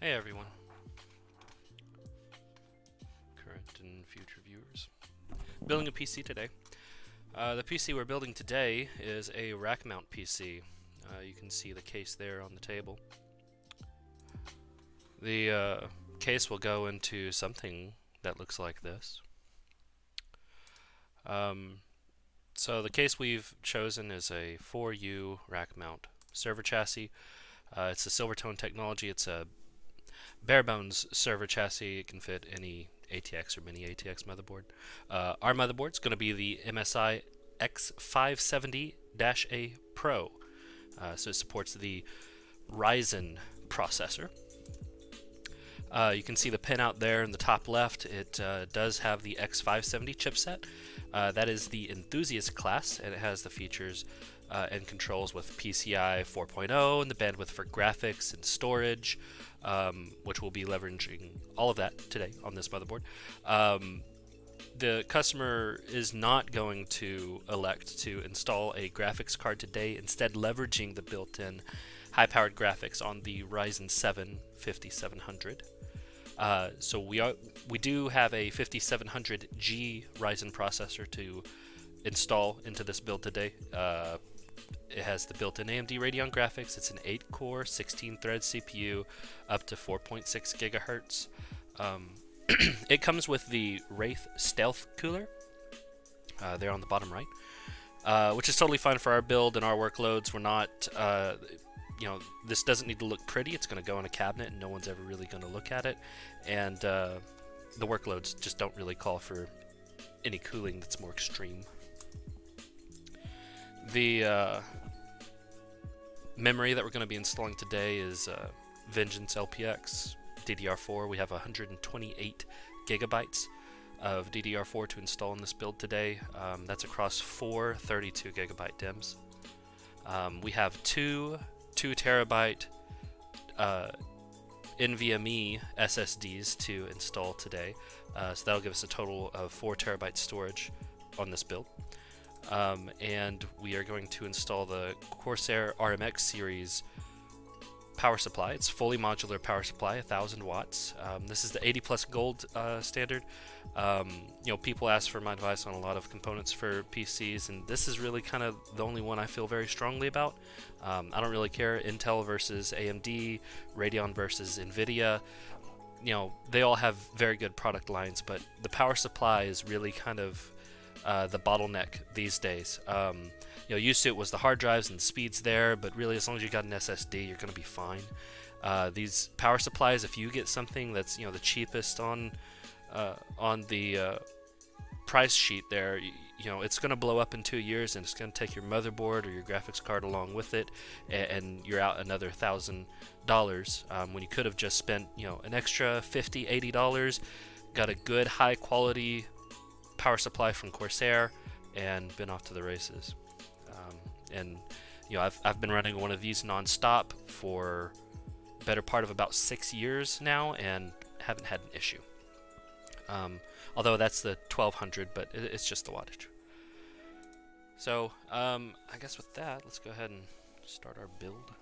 Hey everyone, current and future viewers. Building a PC today. The PC we're building today is a rack mount PC. You can see the case there on the table. The case will go into something that looks like this. So the case we've chosen is a 4U rack mount server chassis. It's a SilverStone technology. It's a bare bones server chassis. It can fit any ATX or mini ATX motherboard. Our motherboard is going to be the MSI X570-A Pro. So it supports the Ryzen processor. You can see the pin out there in the top left. It does have the X570 chipset. That is the enthusiast class, and it has the features and controls with PCI 4.0 and the bandwidth for graphics and storage, which we'll be leveraging all of that today on this motherboard. The customer is not going to elect to install a graphics card today, instead leveraging the built-in high-powered graphics on the Ryzen 7 5700. So we do have a 5700G Ryzen processor to install into this build today. It has the built-in AMD Radeon graphics. It's an 8-core, 16-thread CPU, up to 4.6 gigahertz. It comes with the Wraith Stealth cooler, there on the bottom right, which is totally fine for our build and our workloads. We're not, this doesn't need to look pretty. It's going to go in a cabinet, and no one's ever really going to look at it. And the workloads just don't really call for any cooling that's more extreme. The memory that we're going to be installing today is Vengeance LPX DDR4. We have 128 gigabytes of DDR4 to install in this build today. That's across 4 32 gigabyte DIMMs. We have two 2 terabyte NVMe SSDs to install today. So that'll give us a total of 4 terabyte storage on this build. And we are going to install the Corsair RMX series power supply. It's fully modular power supply, 1000 watts. This is the 80 plus gold standard. People ask for my advice on a lot of components for PCs, and this is really kind of the only one I feel very strongly about. I don't really care Intel versus AMD, Radeon versus NVIDIA. They all have very good product lines, but the power supply is really kind of the bottleneck these days. Used to it was the hard drives and the speeds there, but really as long as you got an SSD, you're going to be fine. These power supplies, if you get something that's the cheapest on the price sheet there, it's going to blow up in 2 years, and it's going to take your motherboard or your graphics card along with it, and you're out another $1,000 when you could have just spent an extra $50, $80, got a good high quality power supply from Corsair, and been off to the races. I've been running one of these non-stop for better part of about 6 years now, and haven't had an issue. Although that's the 1200, but it's just the wattage. So I guess with that, let's go ahead and start our build.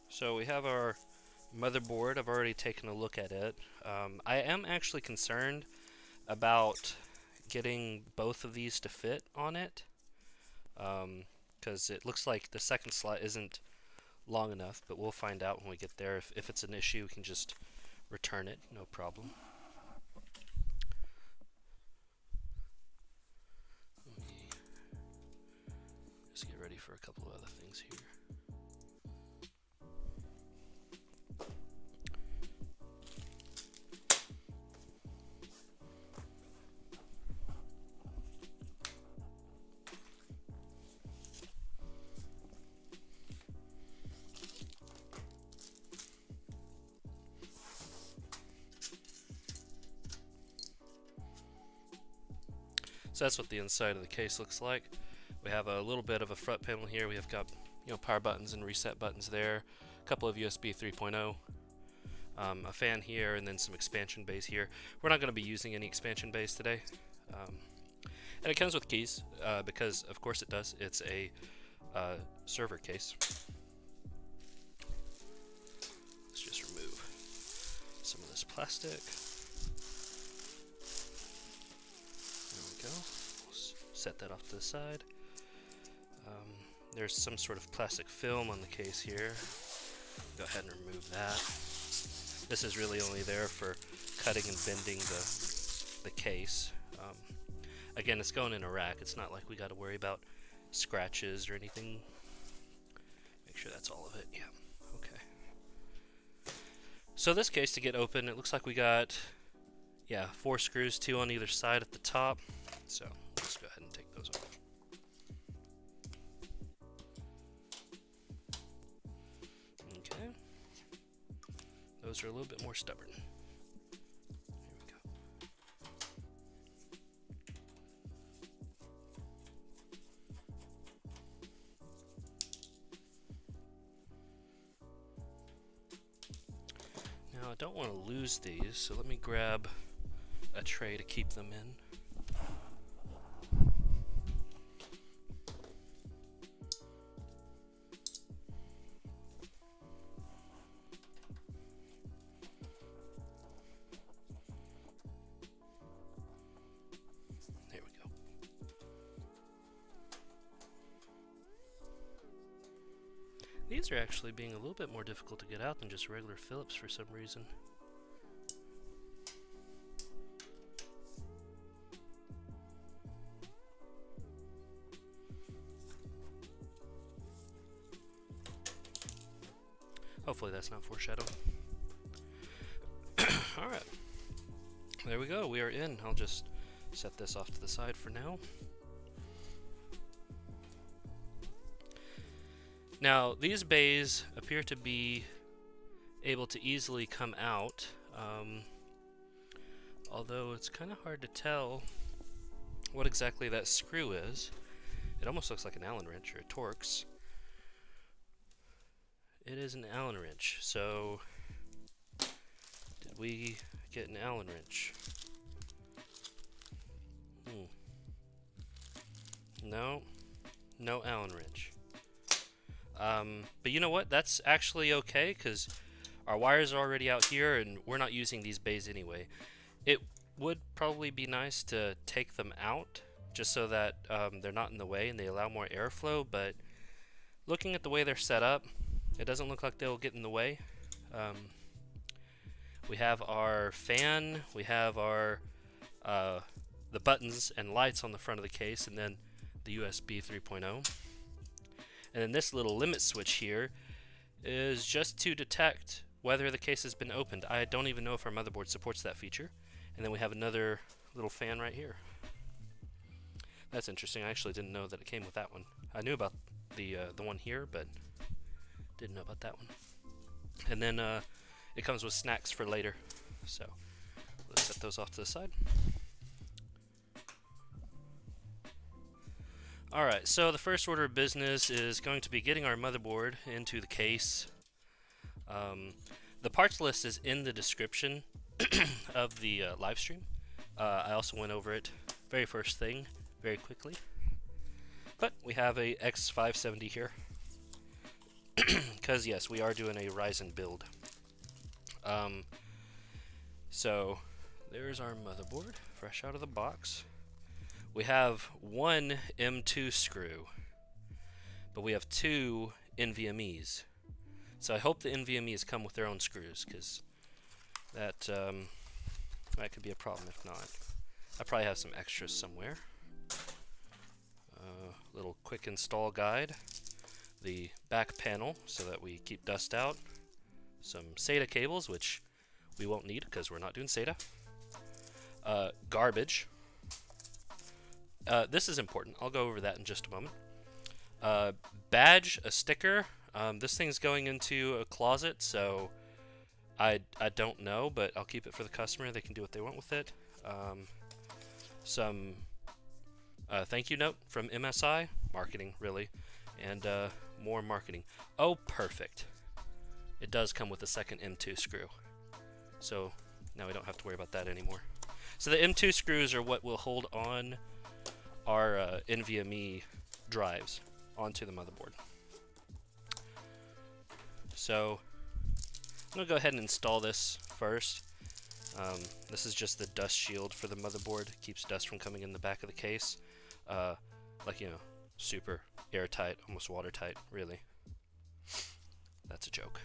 So we have our motherboard. I've already taken a look at it. I am actually concerned about getting both of these to fit on it, because it looks like the second slot isn't long enough, but we'll find out when we get there. If it's an issue, we can just return it, no problem. Let me just get ready for a couple of other things here. So that's what the inside of the case looks like. We have a little bit of a front panel here. We have got power buttons and reset buttons there, a couple of USB 3.0, a fan here, and then some expansion bays here. We're not going to be using any expansion bays today. And it comes with keys, because of course it does. It's a server case. Let's just remove some of this plastic. There we go. We'll set that off to the side. There's some sort of plastic film on the case here. Go ahead and remove that. This is really only there for cutting and bending the case. Again, it's going in a rack. It's not like we got to worry about scratches or anything. Make sure that's all of it. Yeah. Okay. So this case, to get open, it looks like we got, 4 screws, 2 on either side at the top. So let's go ahead and take those off. Okay. Those are a little bit more stubborn. Here we go. Now I don't want to lose these, so let me grab a tray to keep them in. There we go. These are actually being a little bit more difficult to get out than just regular Phillips for some reason. Hopefully that's not foreshadowing. Alright. There we go. We are in. I'll just set this off to the side for now. Now, these bays appear to be able to easily come out, although it's kind of hard to tell what exactly that screw is. It almost looks like an Allen wrench or a Torx. It is an Allen wrench, so did we get an Allen wrench? No, no Allen wrench. But you know what? That's actually okay, because our wires are already out here and we're not using these bays anyway. It would probably be nice to take them out just so that they're not in the way and they allow more airflow, but looking at the way they're set up, it doesn't look like they'll get in the way. We have our fan, we have our the buttons and lights on the front of the case, and then the USB 3.0. And then this little limit switch here is just to detect whether the case has been opened. I don't even know if our motherboard supports that feature. And then we have another little fan right here. That's interesting. I actually didn't know that it came with that one. I knew about the one here, but didn't know about that one. And then it comes with snacks for later. So let's set those off to the side. Alright, so the first order of business is going to be getting our motherboard into the case. The parts list is in the description of the live stream. I also went over it very first thing, very quickly. But we have a X570 here. Because yes, we are doing a Ryzen build. So there's our motherboard, fresh out of the box. We have one M2 screw, but we have 2 NVMe's. So I hope the NVMe's come with their own screws, because that could be a problem if not. I probably have some extras somewhere. Little quick install guide. The back panel so that we keep dust out. Some SATA cables, which we won't need because we're not doing SATA. Garbage. This is important. I'll go over that in just a moment. Badge, a sticker. This thing's going into a closet, so I don't know, but I'll keep it for the customer. They can do what they want with it. Some thank you note from MSI, marketing really, and more marketing. Oh, perfect. It does come with a second M2 screw, so now we don't have to worry about that anymore. So the M2 screws are what will hold on our NVMe drives onto the motherboard. So I'm going to go ahead and install this first. This is just the dust shield for the motherboard. It keeps dust from coming in the back of the case. Like, you know, super airtight, almost watertight, really. That's a joke.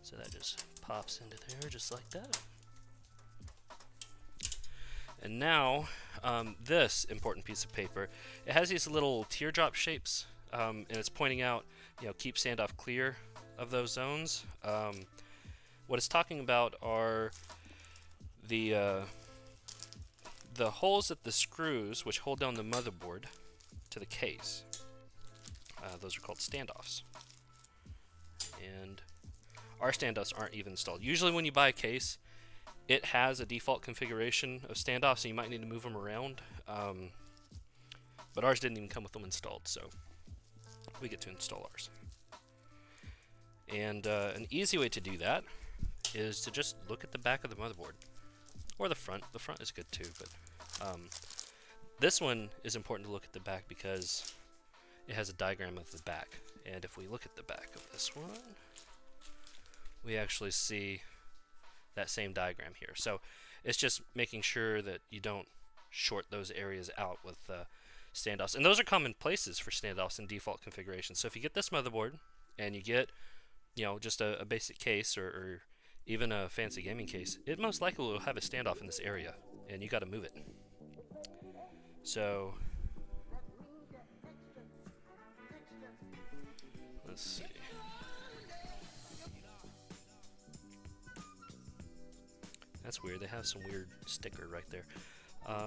So that just pops into there just like that. And now, this important piece of paper, it has these little teardrop shapes, and it's pointing out, you know, keep standoff clear of those zones. What it's talking about are the holes at the screws which hold down the motherboard to the case. Those are called standoffs. And our standoffs aren't even installed. Usually when you buy a case, it has a default configuration of standoffs, so you might need to move them around. But ours didn't even come with them installed, so we get to install ours. And an easy way to do that is to just look at the back of the motherboard. Or the front. The front is good too, but this one is important to look at the back because it has a diagram of the back. And if we look at the back of this one, we actually see that same diagram here. So it's just making sure that you don't short those areas out with standoffs. And those are common places for standoffs in default configuration. So if you get this motherboard and you get, you know, just a basic case or even a fancy gaming case, it most likely will have a standoff in this area, and you got to move it. So let's see. That's weird. They have some weird sticker right there.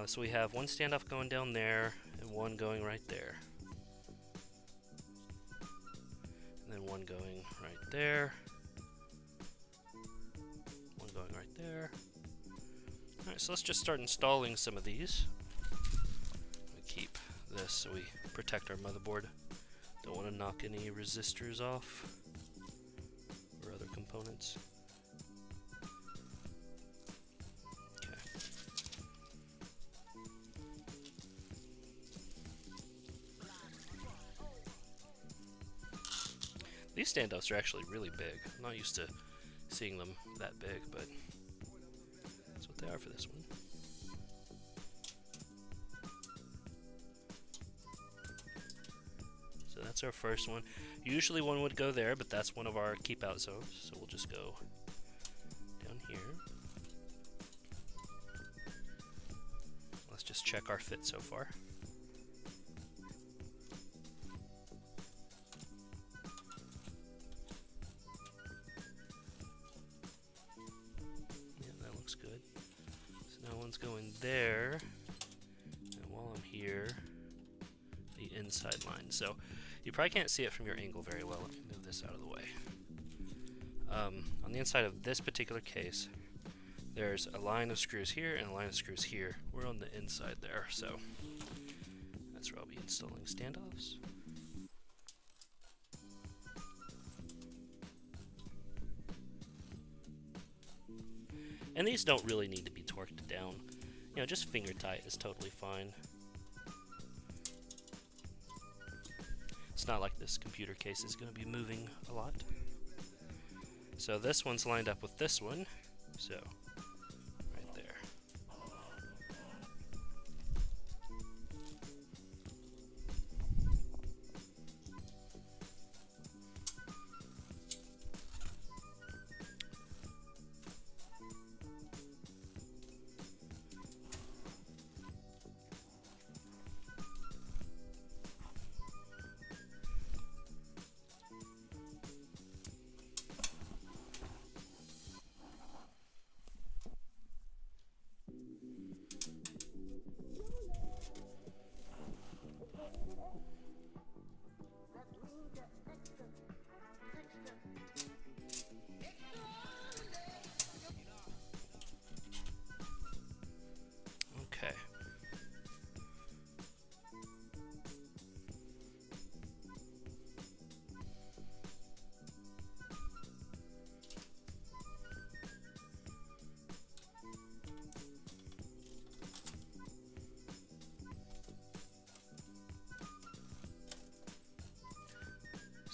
So we have one standoff going down there and one going right there. And then one going right there. One going right there. Alright, so let's just start installing some of these. We keep this so we protect our motherboard. Don't want to knock any resistors off or other components. These standoffs are actually really big. I'm not used to seeing them that big, but that's what they are for this one. So that's our first one. Usually one would go there, but that's one of our keep out zones. So we'll just go down here. Let's just check our fit so far. Good. So now one's going there, and while I'm here, the inside line. So you probably can't see it from your angle very well. Let me move this out of the way. On the inside of this particular case, there's a line of screws here and a line of screws here. We're on the inside there, so that's where I'll be installing standoffs. And these don't really need to be torqued down. You know, just finger tight is totally fine. It's not like this computer case is going to be moving a lot. So this one's lined up with this one. So, right there.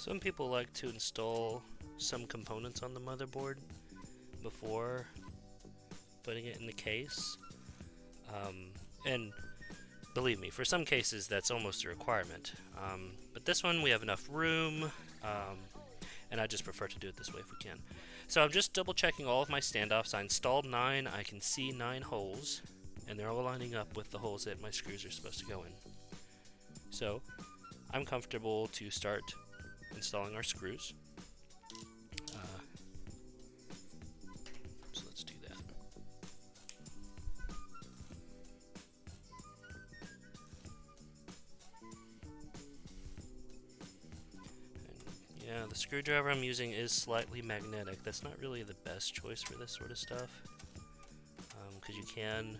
Some people like to install some components on the motherboard before putting it in the case. And believe me, for some cases that's almost a requirement. But this one we have enough room, and I just prefer to do it this way if we can. So I'm just double checking all of my standoffs. I installed 9, I can see 9 holes, and they're all lining up with the holes that my screws are supposed to go in. So I'm comfortable to start installing our screws. So let's do that. And yeah, the screwdriver I'm using is slightly magnetic. That's not really the best choice for this sort of stuff, because you can,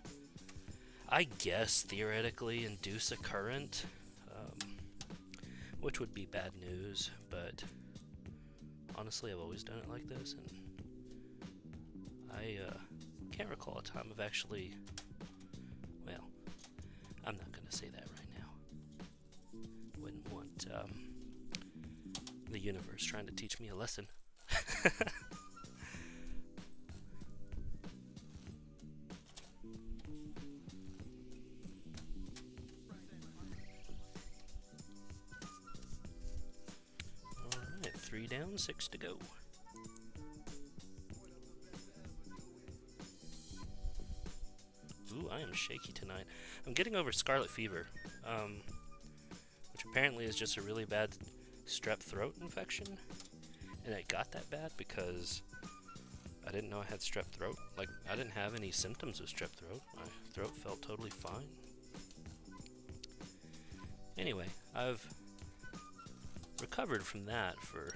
I guess, theoretically induce a current, which would be bad news, but honestly I've always done it like this, and I can't recall a time of actually, well, I'm not going to say that right now. Wouldn't want the universe trying to teach me a lesson. Alright, 3 down, 6 to go. Ooh, I am shaky tonight. I'm getting over scarlet fever, which apparently is just a really bad strep throat infection. And it got that bad because I didn't know I had strep throat. Like, I didn't have any symptoms of strep throat. My throat felt totally fine. Anyway, I've recovered from that for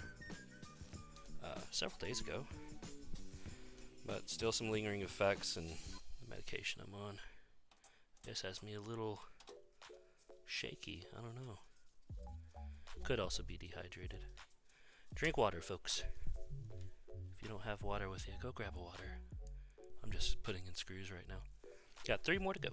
several days ago, but still some lingering effects, and the medication I'm on, I guess, has me a little shaky. I don't know. Could also be dehydrated. Drink water, folks. If you don't have water with you, go grab a water. I'm just putting in screws right now. Got 3 more to go.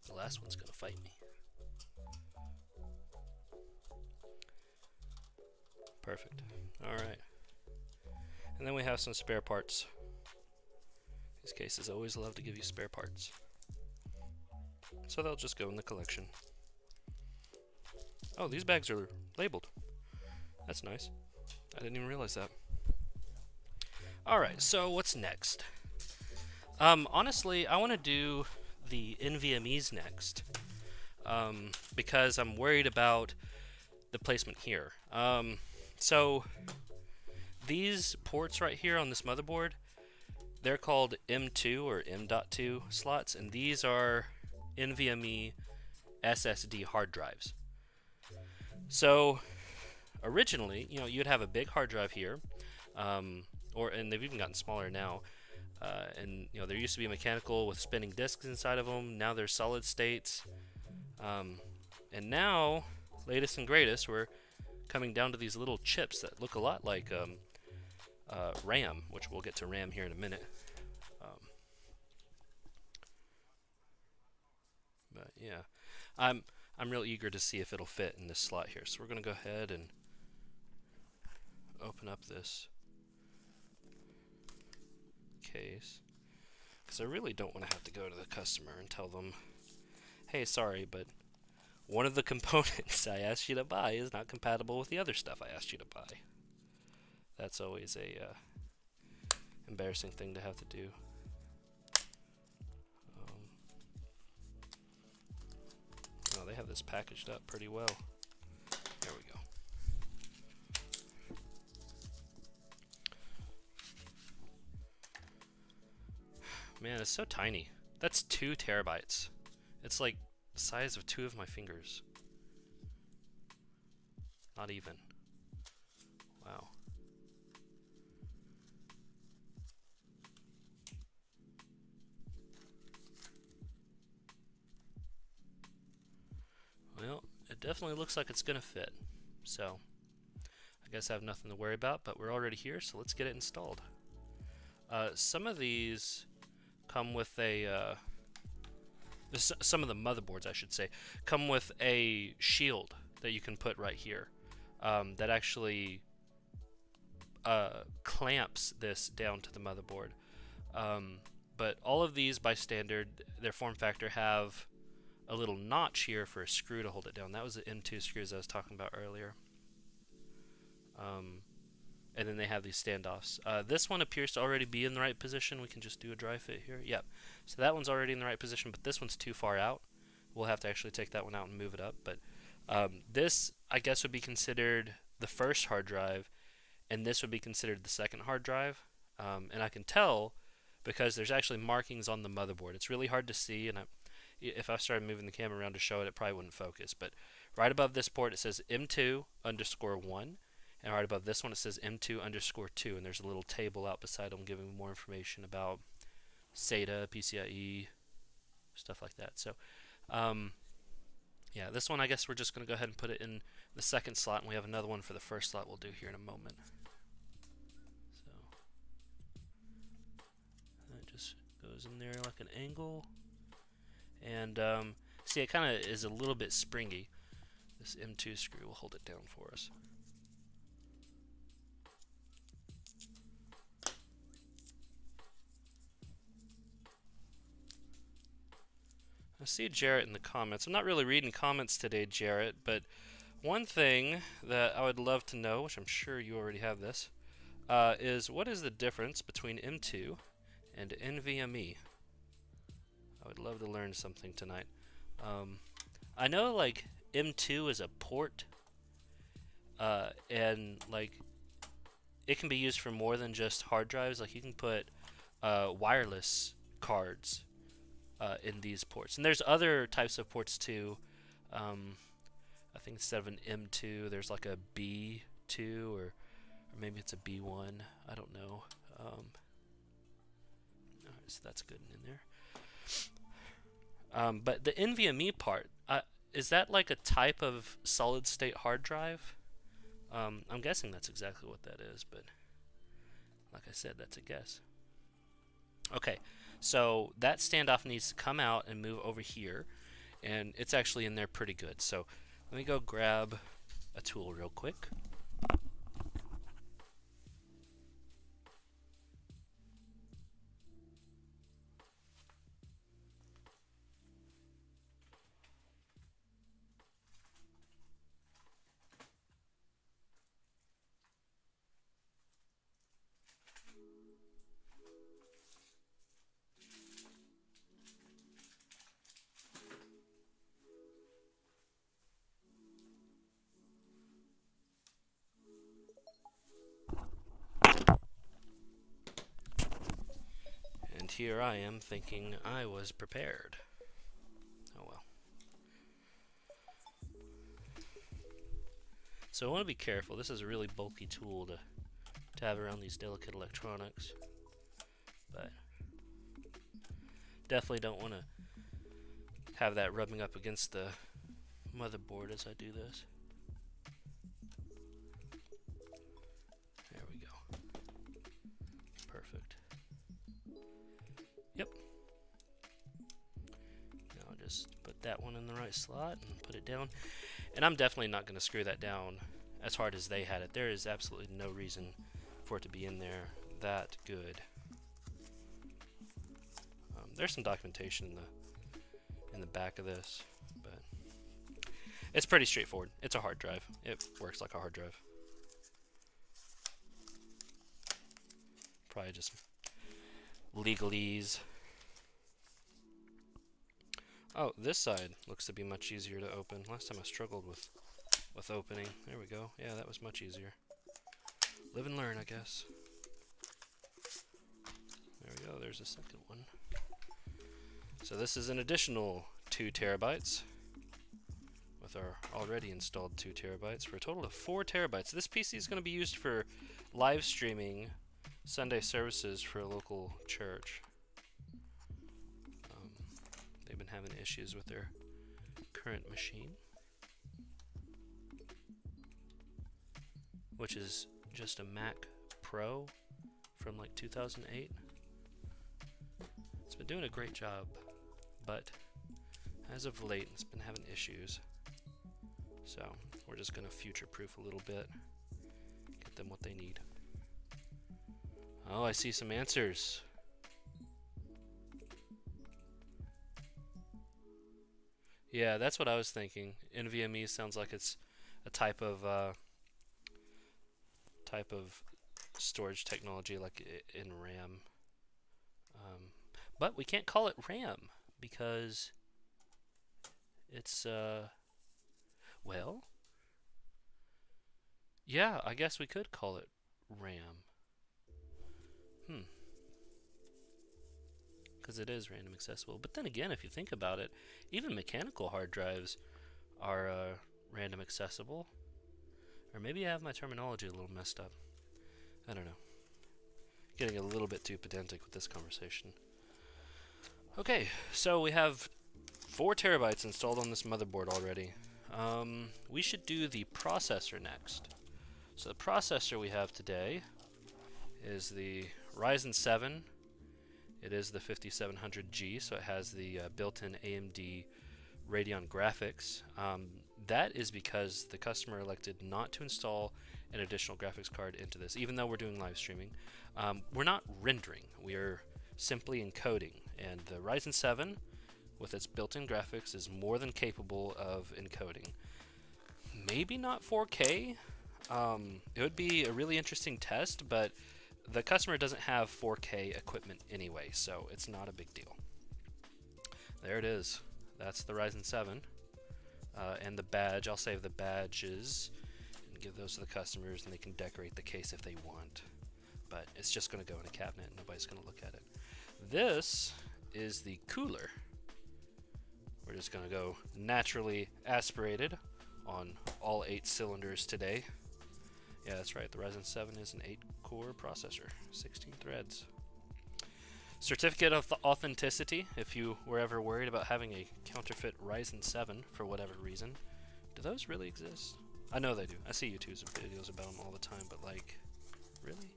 The last one's gonna fight me. Perfect. Alright. And then we have some spare parts. These cases always love to give you spare parts, so they'll just go in the collection. Oh, these bags are labeled. That's nice. I didn't even realize that. Alright, so what's next? Honestly, I want to do the NVMe's next, because I'm worried about the placement here. So these ports right here on this motherboard, they're called M2 or M.2 slots, and these are NVMe SSD hard drives. So originally, you'd have a big hard drive here, and they've even gotten smaller now. And there used to be a mechanical with spinning disks inside of them. Now they're solid states. And now, latest and greatest, we're coming down to these little chips that look a lot like RAM, which we'll get to RAM here in a minute. But yeah, I'm real eager to see if it'll fit in this slot here. So we're gonna go ahead and open up this case, because I really don't want to have to go to the customer and tell them, hey, sorry, but one of the components I asked you to buy is not compatible with the other stuff I asked you to buy. That's always a embarrassing thing to have to do. Oh, they have this packaged up pretty well. There we go. Man, it's so tiny. That's 2 terabytes. It's like the size of 2 of my fingers. Not even. Wow. Well, it definitely looks like it's gonna fit. So, I guess I have nothing to worry about, but we're already here, so let's get it installed. Some of these come with a, some of the motherboards, I should say, come with a shield that you can put right here that actually clamps this down to the motherboard. But all of these, by standard, their form factor have a little notch here for a screw to hold it down. That was the M2 screws I was talking about earlier. And then they have these standoffs. This one appears to already be in the right position. We can just do a dry fit here. Yep. So that one's already in the right position, but this one's too far out. We'll have to actually take that one out and move it up. But this, I guess, would be considered the first hard drive, and this would be considered the second hard drive. And I can tell because there's actually markings on the motherboard. It's really hard to see, and if I started moving the camera around to show it, it probably wouldn't focus. But right above this port, it says M2_1. And right above this one, it says M2_2, and there's a little table out beside them giving more information about SATA, PCIe, stuff like that. So, yeah, this one, I guess we're just going to go ahead and put it in the second slot, and we have another one for the first slot we'll do here in a moment. So, that just goes in there like an angle. And, see, it kind of is a little bit springy. This M2 screw will hold it down for us. I see Jarrett in the comments. I'm not really reading comments today, Jarrett, but one thing that I would love to know, which I'm sure you already have this, is what is the difference between M2 and NVMe? I would love to learn something tonight. I know, like, M2 is a port, and, like, it can be used for more than just hard drives. Like, you can put wireless cards in these ports, and there's other types of ports too. I think instead of an M2, there's like a B2, or maybe it's a B1. I don't know. Alright, so that's good in there. But the NVMe part, is that like a type of solid-state hard drive? I'm guessing that's exactly what that is, but like I said, that's a guess. Okay. So that standoff needs to come out and move over here, and it's actually in there pretty good. So let me go grab a tool real quick. Here I am thinking I was prepared. Oh well. So I want to be careful. This is a really bulky tool to have around these delicate electronics. But definitely don't want to have that rubbing up against the motherboard as I do this. There we go. Perfect. Yep. Now I'll just put that one in the right slot and put it down. And I'm definitely not going to screw that down as hard as they had it. There is absolutely no reason for it to be in there that good. There's some documentation in the back of this, but it's pretty straightforward. It's a hard drive. It works like a hard drive. Probably just legalese. Oh, this side looks to be much easier to open. Last time I struggled with opening. There we go. Yeah, that was much easier. Live and learn, I guess. There we go. There's a second one. So this is an additional 2 terabytes with our already installed 2 terabytes for a total of 4 terabytes. This PC is going to be used for live streaming Sunday services for a local church. They've been having issues with their current machine, which is just a Mac Pro from like 2008. It's been doing a great job, but as of late it's been having issues. So we're just going to future-proof a little bit, get them what they need. Oh, I see some answers. Yeah, that's what I was thinking. NVMe sounds like it's a type of storage technology like in RAM. But we can't call it RAM because it's well, yeah, I guess we could call it RAM. Because it is random accessible. But then again, if you think about it, even mechanical hard drives are random accessible. Or maybe I have my terminology a little messed up. I don't know. Getting a little bit too pedantic with this conversation. Okay, so we have 4 terabytes installed on this motherboard already. We should do the processor next. So the processor we have today is the Ryzen 7. It is the 5700G, so it has the built-in AMD Radeon graphics. That is because the customer elected not to install an additional graphics card into this, even though we're doing live streaming. We're not rendering, we are simply encoding, and the Ryzen 7 with its built-in graphics is more than capable of encoding. Maybe not 4K. It would be a really interesting test, but the customer doesn't have 4K equipment anyway, so it's not a big deal. There it is. That's the Ryzen 7. And the badge, I'll save the badges and give those to the customers, and they can decorate the case if they want. But it's just going to go in a cabinet, and nobody's going to look at it. This is the cooler. We're just going to go naturally aspirated on all 8 cylinders today. Yeah, that's right. The Ryzen 7 is an 8-core processor, 16 threads. Certificate of authenticity, if you were ever worried about having a counterfeit Ryzen 7 for whatever reason. Do those really exist? I know they do. I see YouTube's videos about them all the time, but like, really?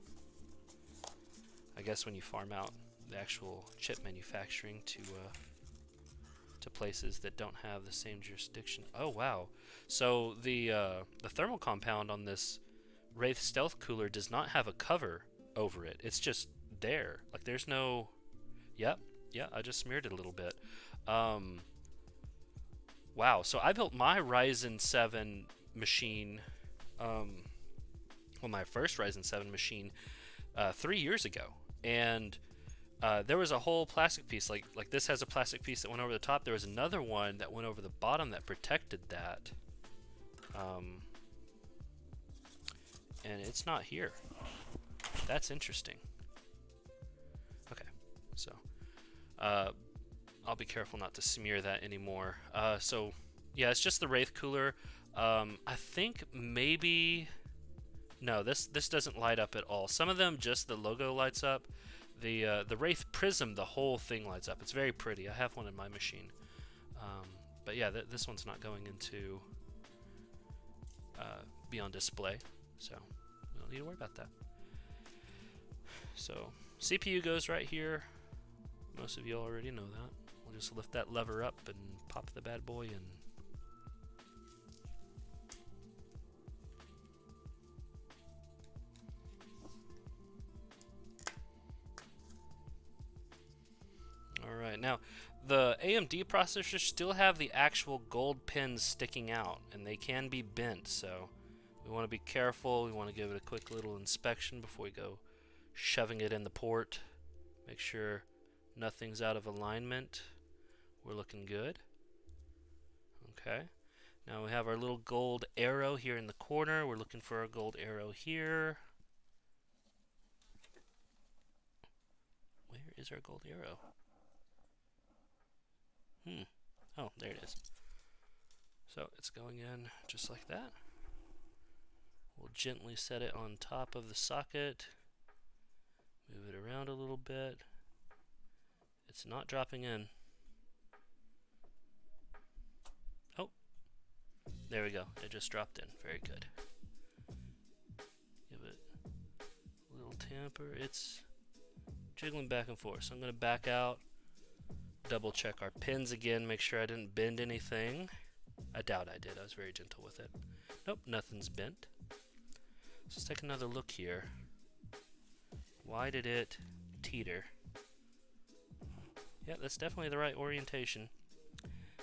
I guess when you farm out the actual chip manufacturing to places that don't have the same jurisdiction. Oh wow! So the thermal compound on this Wraith Stealth cooler does not have a cover over it. It's just there. Like there's no. Yep. Yeah. I just smeared it a little bit. Wow. So I built my Ryzen 7 machine. Well, my first Ryzen 7 machine 3 years ago, and there was a whole plastic piece. Like this has a plastic piece that went over the top. There was another one that went over the bottom that protected that. And it's not here. That's interesting. Okay, so I'll be careful not to smear that anymore. So yeah, it's just the Wraith cooler. I think maybe no, this doesn't light up at all. Some of them just the logo lights up. The Wraith Prism, the whole thing lights up. It's very pretty. I have one in my machine. But yeah, this one's not going into be on display, so we don't need to worry about that. So CPU goes right here. Most of you already know that. We'll just lift that lever up and pop the bad boy in. Alright, now the AMD processors still have the actual gold pins sticking out, and they can be bent, so we want to be careful. We want to give it a quick little inspection before we go shoving it in the port. Make sure nothing's out of alignment. We're looking good. Okay, now we have our little gold arrow here in the corner. We're looking for our gold arrow here. Where is our gold arrow? Oh, there it is. So it's going in just like that. We'll gently set it on top of the socket. Move it around a little bit. It's not dropping in. Oh, there we go. It just dropped in. Very good. Give it a little tamper. It's jiggling back and forth. So I'm going to back out, double check our pins again, make sure I didn't bend anything. I doubt I did. I was very gentle with it. Nope, nothing's bent. So let's take another look here. Why did it teeter? Yeah, that's definitely the right orientation.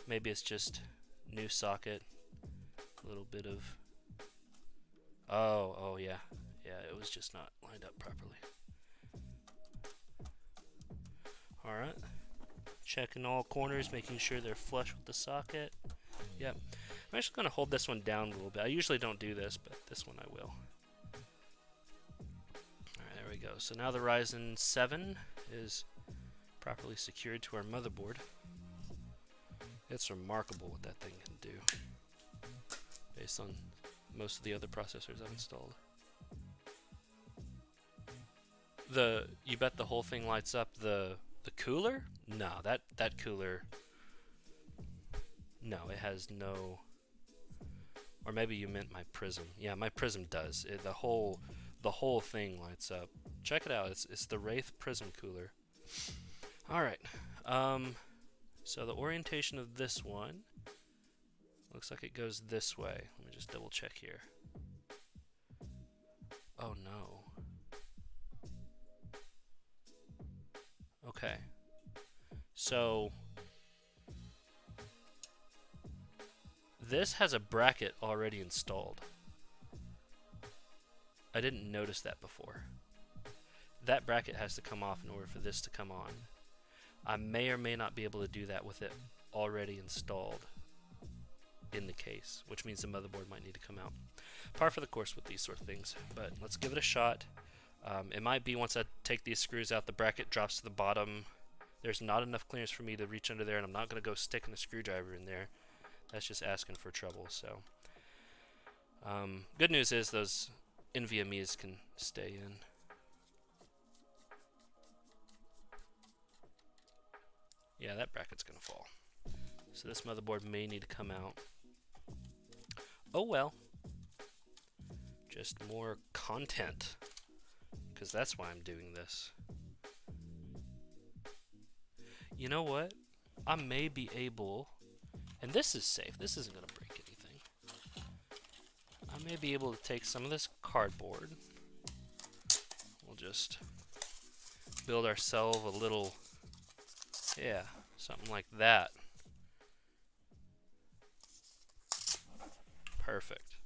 Maybe it's just new socket. A little bit of... Oh, yeah. Yeah, it was just not lined up properly. Alright. Checking all corners, making sure they're flush with the socket. Yep. I'm actually going to hold this one down a little bit. I usually don't do this, but this one I will. Alright, there we go. So now the Ryzen 7 is properly secured to our motherboard. It's remarkable what that thing can do based on most of the other processors I've installed. You bet the whole thing lights up. The cooler? No, that cooler, no, it has no, or maybe you meant my Prism. Yeah, my Prism does. The whole thing lights up. Check it out. It's the Wraith Prism cooler. All right. So the orientation of this one looks like it goes this way. Let me just double check here. Oh no. Okay. So this has a bracket already installed. I didn't notice that before. That bracket has to come off in order for this to come on. I may or may not be able to do that with it already installed in the case, which means the motherboard might need to come out. Par for the course with these sort of things, but let's give it a shot. It might be once I take these screws out, the bracket drops to the bottom. There's not enough clearance for me to reach under there, and I'm not going to go sticking a screwdriver in there. That's just asking for trouble. So, good news is those NVMe's can stay in. Yeah, that bracket's going to fall. So this motherboard may need to come out. Oh well. Just more content, because that's why I'm doing this. You know what? I may be able, and this is safe, this isn't going to break anything. I may be able to take some of this cardboard. We'll just build ourselves a little, yeah, something like that. Perfect.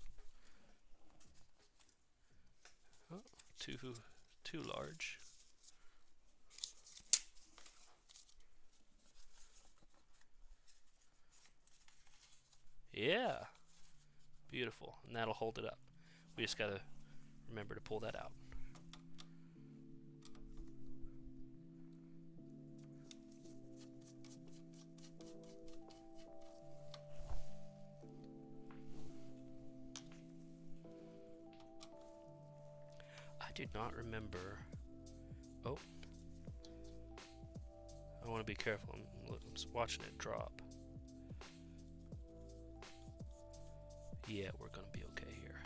Oh, too large. Yeah. Beautiful. And that'll hold it up. We just gotta remember to pull that out. I do not remember. Oh. I want to be careful. I'm just watching it drop. Yeah, we're going to be okay here.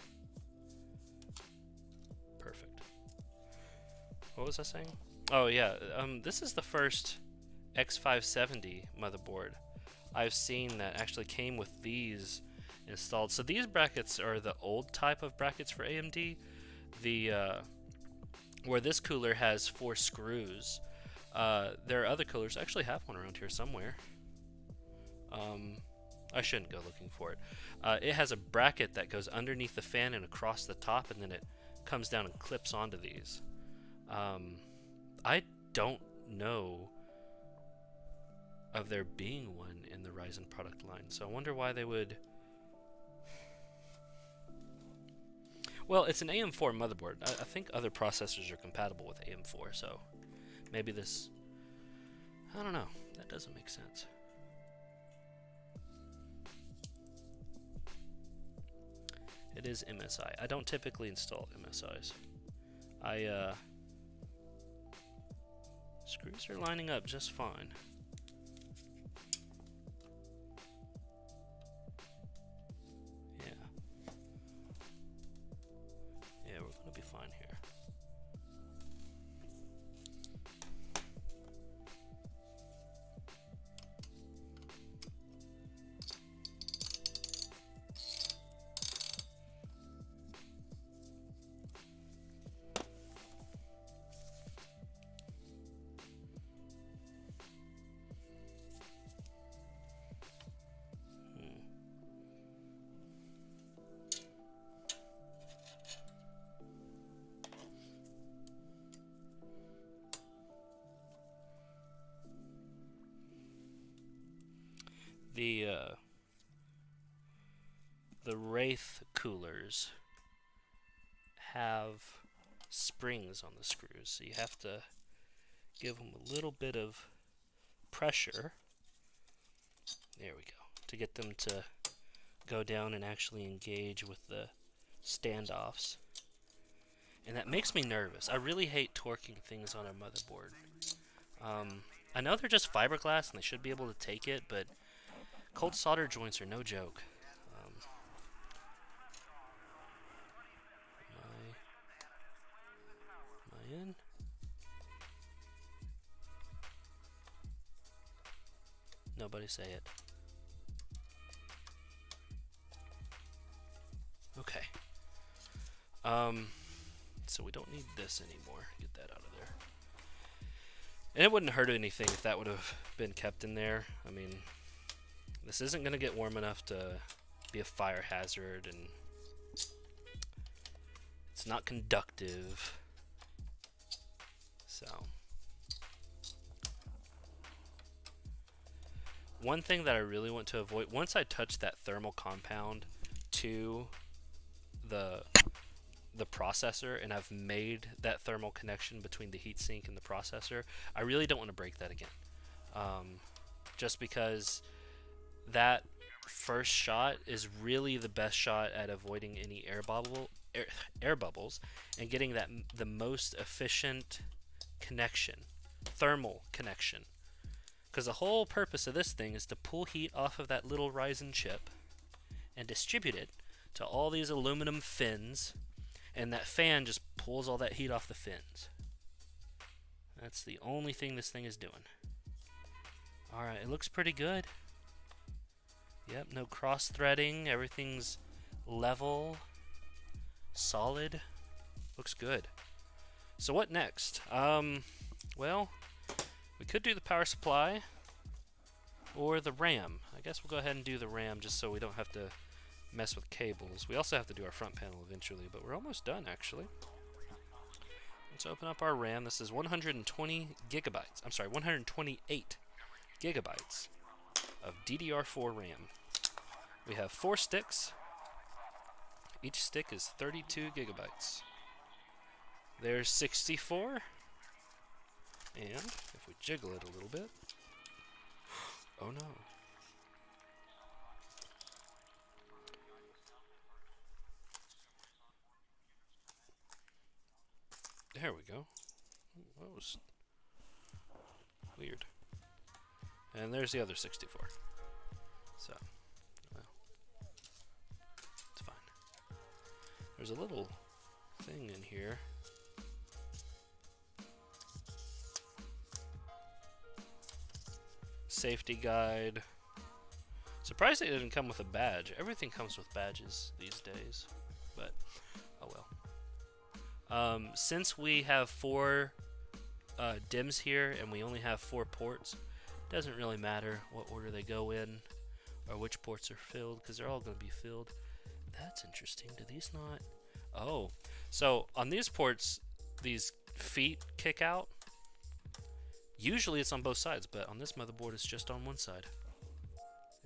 Perfect. What was I saying? Oh, yeah. This is the first X570 motherboard I've seen that actually came with these installed. So these brackets are the old type of brackets for AMD. Where this cooler has 4 screws. There are other coolers. I actually have one around here somewhere. I shouldn't go looking for it. It has a bracket that goes underneath the fan and across the top, and then it comes down and clips onto these. I don't know of there being one in the Ryzen product line, so I wonder why they would. Well, it's an AM4 motherboard. I think other processors are compatible with AM4, so maybe this. I don't know. That doesn't make sense. It is MSI. I don't typically install MSIs. Screws are lining up just fine. Yeah, we're gonna be fine here. The Wraith coolers have springs on the screws, so you have to give them a little bit of pressure. There we go, to get them to go down and actually engage with the standoffs. And that makes me nervous. I really hate torquing things on a motherboard. I know they're just fiberglass and they should be able to take it, but cold solder joints are no joke. Am I in? Nobody say it. Okay. So we don't need this anymore. Get that out of there. And it wouldn't hurt anything if that would have been kept in there. I mean, this isn't going to get warm enough to be a fire hazard, and it's not conductive. So, one thing that I really want to avoid, once I touch that thermal compound to the processor and I've made that thermal connection between the heatsink and the processor, I really don't want to break that again. Just because that first shot is really the best shot at avoiding any air bubbles and getting the most efficient connection, thermal connection. Because the whole purpose of this thing is to pull heat off of that little Ryzen chip and distribute it to all these aluminum fins, and that fan just pulls all that heat off the fins. That's the only thing this thing is doing. Alright, it looks pretty good. Yep, no cross-threading, everything's level, solid, looks good. So what next? Well, we could do the power supply or the RAM. I guess we'll go ahead and do the RAM just so we don't have to mess with cables. We also have to do our front panel eventually, but we're almost done actually. Let's open up our RAM. This is 120 gigabytes. I'm sorry, 128 gigabytes of DDR4 RAM. We have 4 sticks. Each stick is 32 gigabytes. There's 64. And if we jiggle it a little bit, oh no. There we go. That was weird. And there's the other 64. So, well, it's fine. There's a little thing in here. Safety guide. Surprised it didn't come with a badge. Everything comes with badges these days, but oh well. Since we have 4 DIMMs here and we only have 4 ports, it doesn't really matter what order they go in or which ports are filled, because they're all going to be filled. That's interesting. Do these not? Oh, so on these ports, these feet kick out. Usually it's on both sides, but on this motherboard it's just on one side.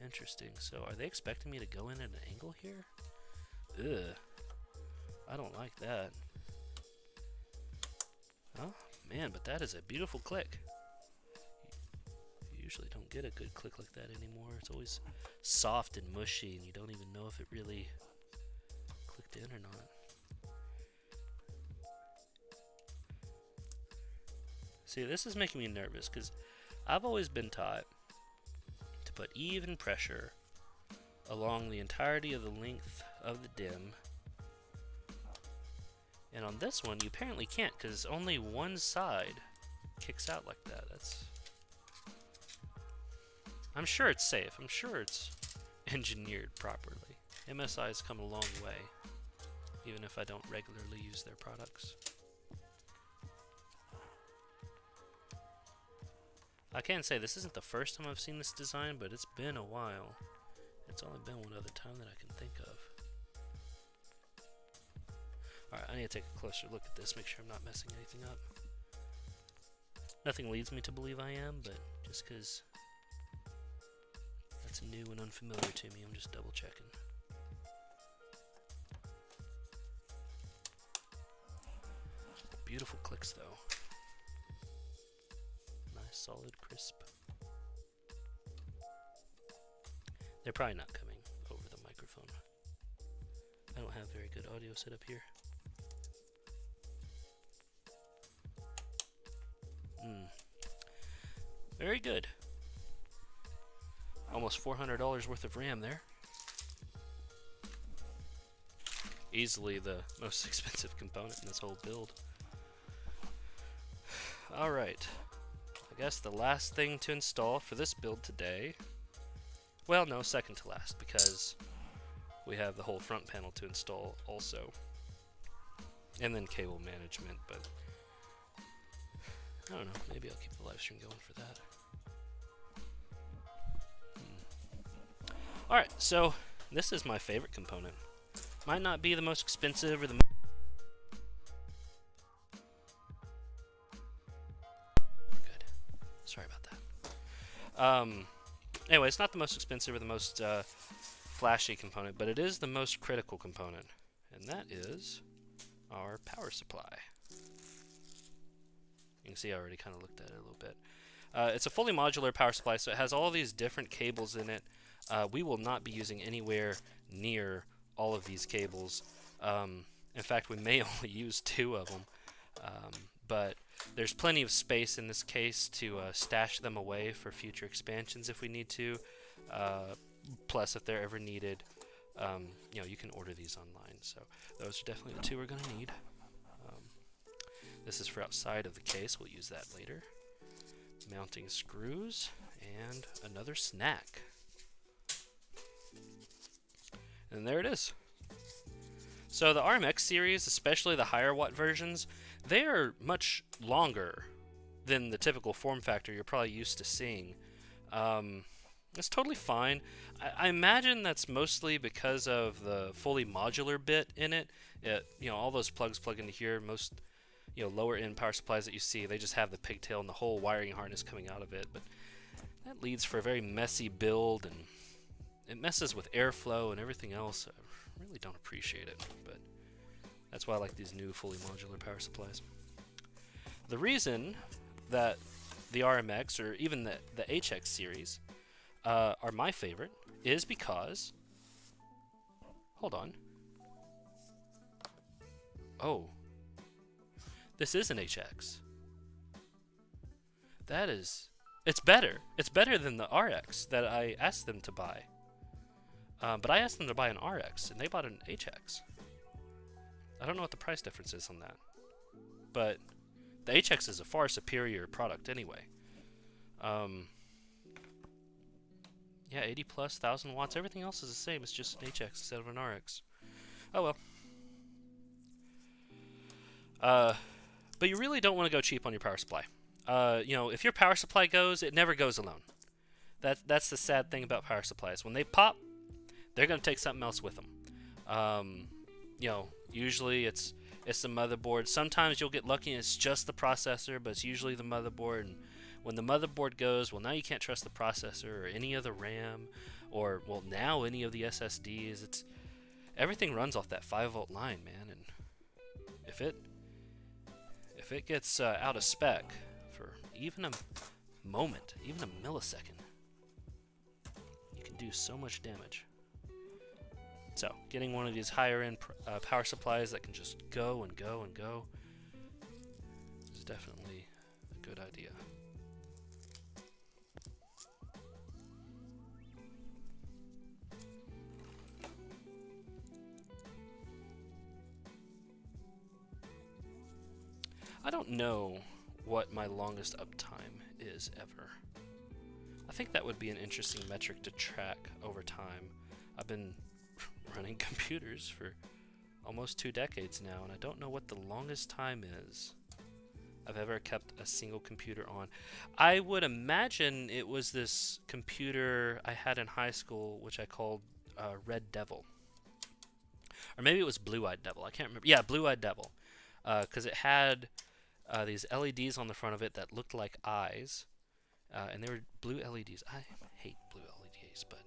Interesting. So are they expecting me to go in at an angle here? Ugh. I don't like that. Oh, man, but that is a beautiful click. You usually don't get a good click like that anymore. It's always soft and mushy, and you don't even know if it really clicked in or not. See, this is making me nervous because I've always been taught to put even pressure along the entirety of the length of the DIMM. And on this one, you apparently can't because only one side kicks out like that. I'm sure it's safe. I'm sure it's engineered properly. MSI has come a long way, even if I don't regularly use their products. I can say this isn't the first time I've seen this design, but it's been a while. It's only been one other time that I can think of. Alright, I need to take a closer look at this, make sure I'm not messing anything up. Nothing leads me to believe I am, but just because that's new and unfamiliar to me, I'm just double checking. Beautiful clicks though. Nice, solid, crisp. They're probably not coming over the microphone. I don't have very good audio set up here. Very good. Almost $400 worth of RAM there. Easily the most expensive component in this whole build. Alright. I guess the last thing to install for this build today... Well, no, second to last, because we have the whole front panel to install also. And then cable management, but... I don't know, maybe I'll keep the live stream going for that. Alright, so this is my favorite component. Might not be the most expensive or the good. Sorry about that. Anyway, it's not the most expensive or the most flashy component, but it is the most critical component. And that is our power supply. You can see I already kind of looked at it a little bit. It's a fully modular power supply, so it has all these different cables in it. We will not be using anywhere near all of these cables. In fact, we may only use 2 of them. But there's plenty of space in this case to stash them away for future expansions if we need to. Plus, if they're ever needed, you know, you can order these online. So those are definitely the 2 we're going to need. This is for outside of the case. We'll use that later. Mounting screws and another snack. And there it is. So the RMX series, especially the higher watt versions, they are much longer than the typical form factor you're probably used to seeing. It's totally fine. I imagine that's mostly because of the fully modular bit in it. You know, all those plugs plug into here. Most, you know, lower end power supplies that you see, they just have the pigtail and the whole wiring harness coming out of it. But that leads for a very messy build, and it messes with airflow and everything else. I really don't appreciate it, but that's why I like these new fully modular power supplies. The reason that the RMX or even the HX series are my favorite is because... Hold on. Oh. This is an HX. That is... It's better. It's better than the RX that I asked them to buy. But I asked them to buy an RX, and they bought an HX. I don't know what the price difference is on that. But the HX is a far superior product anyway. Yeah, 80 plus, 1000 watts. Everything else is the same. It's just an HX instead of an RX. Oh well. But you really don't want to go cheap on your power supply. You know, if your power supply goes, it never goes alone. That's the sad thing about power supplies. When they pop, they're going to take something else with them. You know, usually it's the motherboard. Sometimes you'll get lucky and it's just the processor, but it's usually the motherboard. And when the motherboard goes, well, now you can't trust the processor or any of the RAM, or, well, now any of the SSDs. Everything runs off that 5-volt line, man. And if it gets out of spec for even a moment, even a millisecond, you can do so much damage. So getting one of these higher end power supplies that can just go and go and go is definitely a good idea. I don't know what my longest uptime is ever. I think that would be an interesting metric to track over time. I've been running computers for almost 2 decades now, and I don't know what the longest time is I've ever kept a single computer on. I would imagine it was this computer I had in high school, which I called Red Devil. Or maybe it was Blue-Eyed Devil. I can't remember. Yeah, Blue-Eyed Devil. Because it had these LEDs on the front of it that looked like eyes. And they were blue LEDs. I hate blue LEDs, but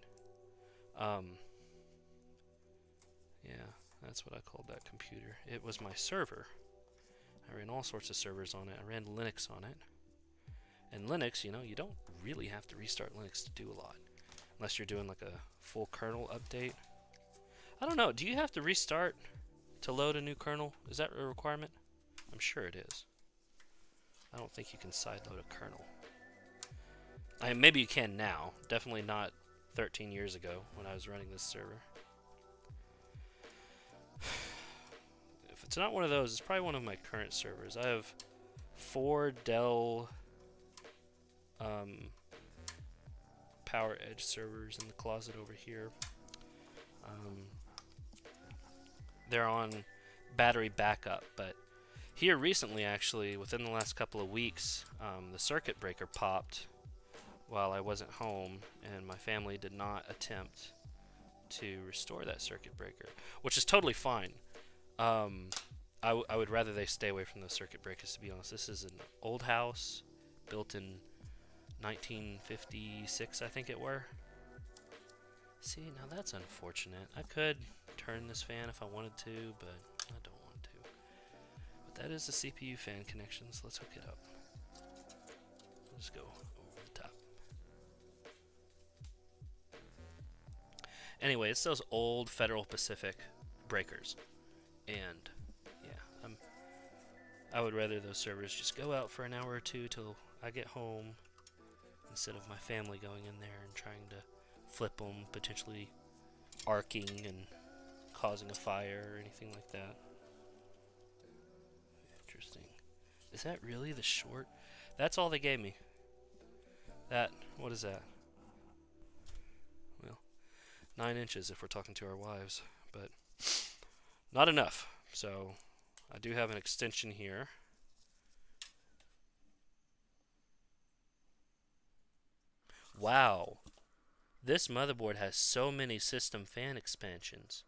yeah, that's what I called that computer. It was my server. I ran all sorts of servers on it. I ran Linux on it. And Linux, you know, you don't really have to restart Linux to do a lot. Unless you're doing like a full kernel update. I don't know, do you have to restart to load a new kernel? Is that a requirement? I'm sure it is. I don't think you can sideload a kernel. I mean, maybe you can now. Definitely not 13 years ago when I was running this server. If it's not one of those, it's probably one of my current servers. I have 4 Dell Power Edge servers in the closet over here. They're on battery backup, but here recently, actually, within the last couple of weeks, the circuit breaker popped while I wasn't home, and my family did not attempt to restore that circuit breaker, which is totally fine. I would rather they stay away from those circuit breakers, to be honest. This is an old house, built in 1956, I think it were. See, now that's unfortunate. I could turn this fan if I wanted to, but I don't want to. But that is the CPU fan connection, so let's hook it up. Let's go over the top. Anyway, it's those old Federal Pacific breakers. And, yeah, I would rather those servers just go out for an hour or two till I get home, instead of my family going in there and trying to flip them, potentially arcing and causing a fire or anything like that. Interesting. Is that really the short? That's all they gave me. That, what is that? Well, 9 inches if we're talking to our wives, but not enough. So I do have an extension here. Wow. This motherboard has so many system fan expansions.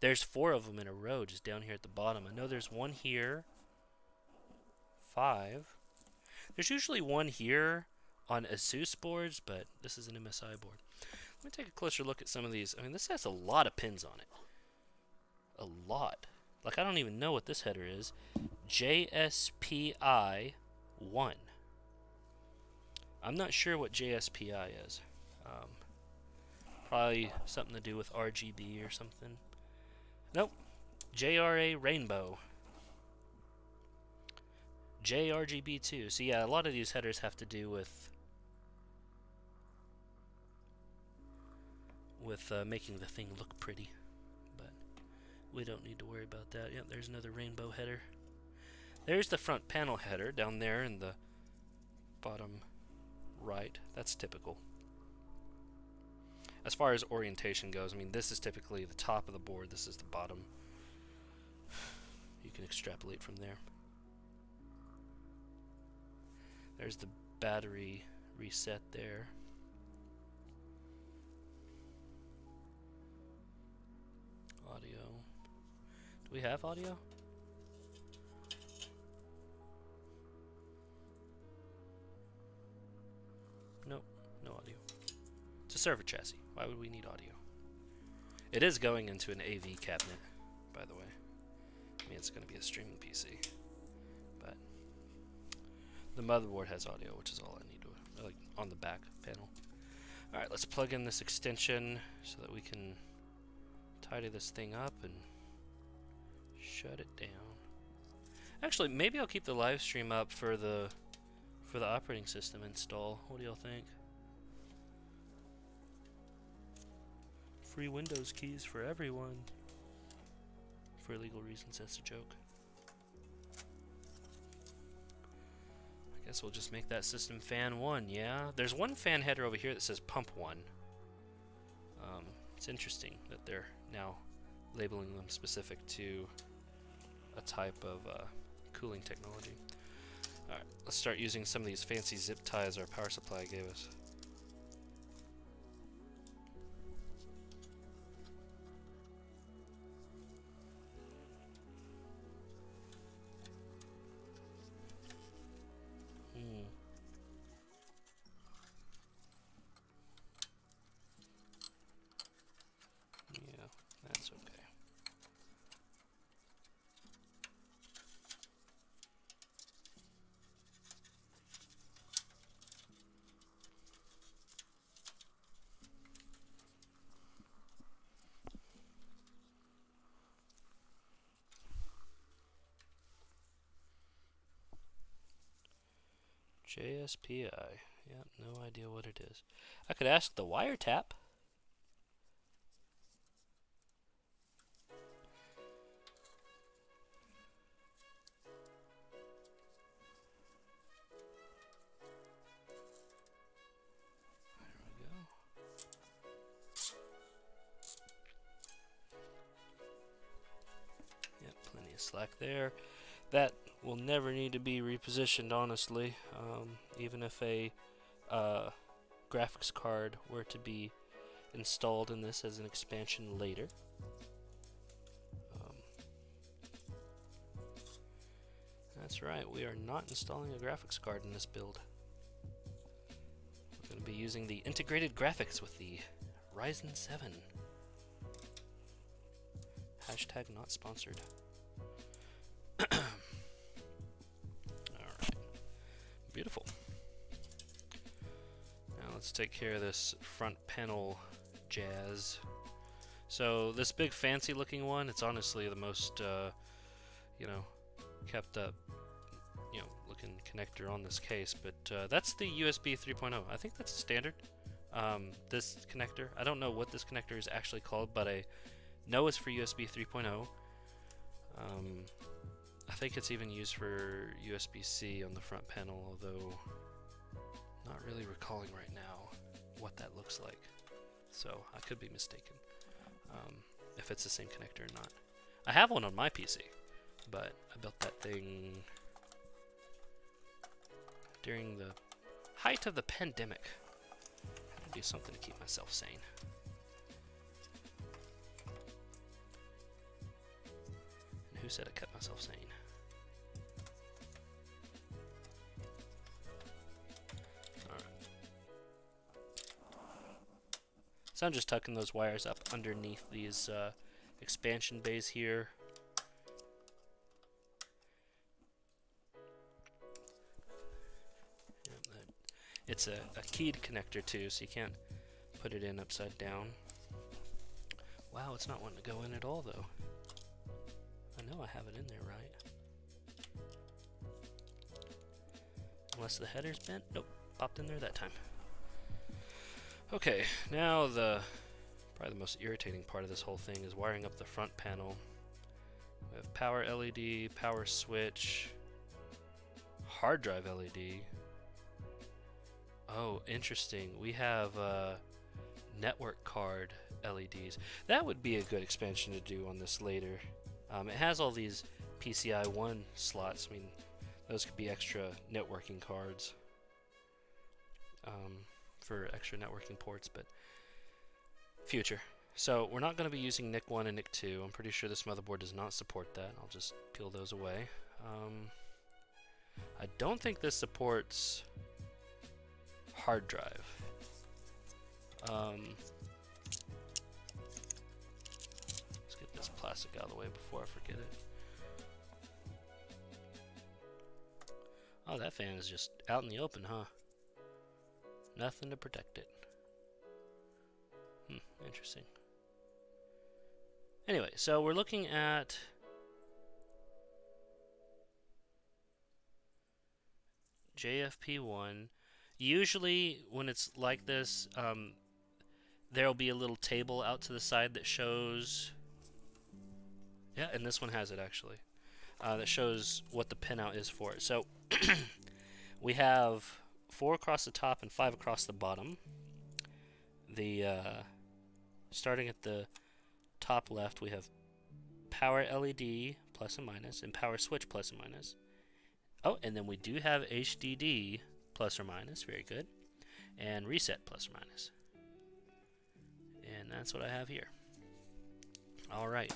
There's 4 of them in a row just down here at the bottom. I know there's one here. 5. There's usually one here on ASUS boards, but this is an MSI board. Let me take a closer look at some of these. I mean, this has a lot of pins on it. A lot. Like, I don't even know what this header is. JSPI 1. I'm not sure what JSPI is. Probably something to do with RGB or something. Nope. JRA Rainbow. JRGB2. So yeah, a lot of these headers have to do with making the thing look pretty. But we don't need to worry about that. Yep, there's another rainbow header. There's the front panel header down there in the bottom right. That's typical. As far as orientation goes, I mean, this is typically the top of the board. This is the bottom. You can extrapolate from there. There's the battery reset there. Audio. Do we have audio? Nope, no audio. It's a server chassis. Why would we need audio? It is going into an AV cabinet, by the way. I mean, it's going to be a streaming PC. But the motherboard has audio, which is all I need to, like, on the back panel. Alright, let's plug in this extension so that we can tidy this thing up and shut it down. Actually, maybe I'll keep the live stream up for the operating system install. What do y'all think? Free Windows keys for everyone. For legal reasons, that's a joke. I guess we'll just make that system fan 1, yeah? There's one fan header over here that says pump 1. It's interesting that they're now labeling them specific to a type of cooling technology. Alright, let's start using some of these fancy zip ties our power supply gave us. Yeah, that's okay. JSPI. Yeah, no idea what it is. I could ask the wiretap. There we go. Yep, plenty of slack there. That will never need to be repositioned, honestly. Even if a graphics card were to be installed in this as an expansion later. That's right, we are not installing a graphics card in this build. We're going to be using the integrated graphics with the Ryzen 7. Hashtag not sponsored. Alright. Beautiful. Now let's take care of this front panel jazz. So this big fancy looking one, it's honestly the most, kept up, looking connector on this case, but that's the USB 3.0. I think that's standard. This connector, I don't know what this connector is actually called, but I know it's for USB 3.0. I think it's even used for USB-C on the front panel, although not really recalling right now what that looks like. So I could be mistaken if it's the same connector or not. I have one on my PC, but I built that thing during the height of the pandemic. I had to do something to keep myself sane. And who said I kept myself sane? Alright. So I'm just tucking those wires up underneath these expansion bays here. It's a keyed connector too, so you can't put it in upside down. Wow, it's not wanting to go in at all though. I know I have it in there right. Unless the header's bent. Nope, popped in there that time. Okay, now probably the most irritating part of this whole thing is wiring up the front panel. We have power LED, power switch, hard drive LED. Oh, interesting. We have network card LEDs. That would be a good expansion to do on this later. It has all these PCI 1 slots. I mean, those could be extra networking cards for extra networking ports, but future. So we're not going to be using NIC 1 and NIC 2. I'm pretty sure this motherboard does not support that. I'll just peel those away. I don't think this supports hard drive. Let's get this plastic out of the way before I forget it. Oh, that fan is just out in the open, huh? Nothing to protect it. Interesting. Anyway, so we're looking at JFP1. Usually when it's like this, there'll be a little table out to the side that shows, yeah, and this one has it actually, that shows what the pinout is for it. So we have 4 across the top and 5 across the bottom. The starting at the top left, we have power LED plus and minus, and power switch plus and minus. Oh, and then we do have HDD plus or minus, very good, and reset plus or minus. And that's what I have here. All right,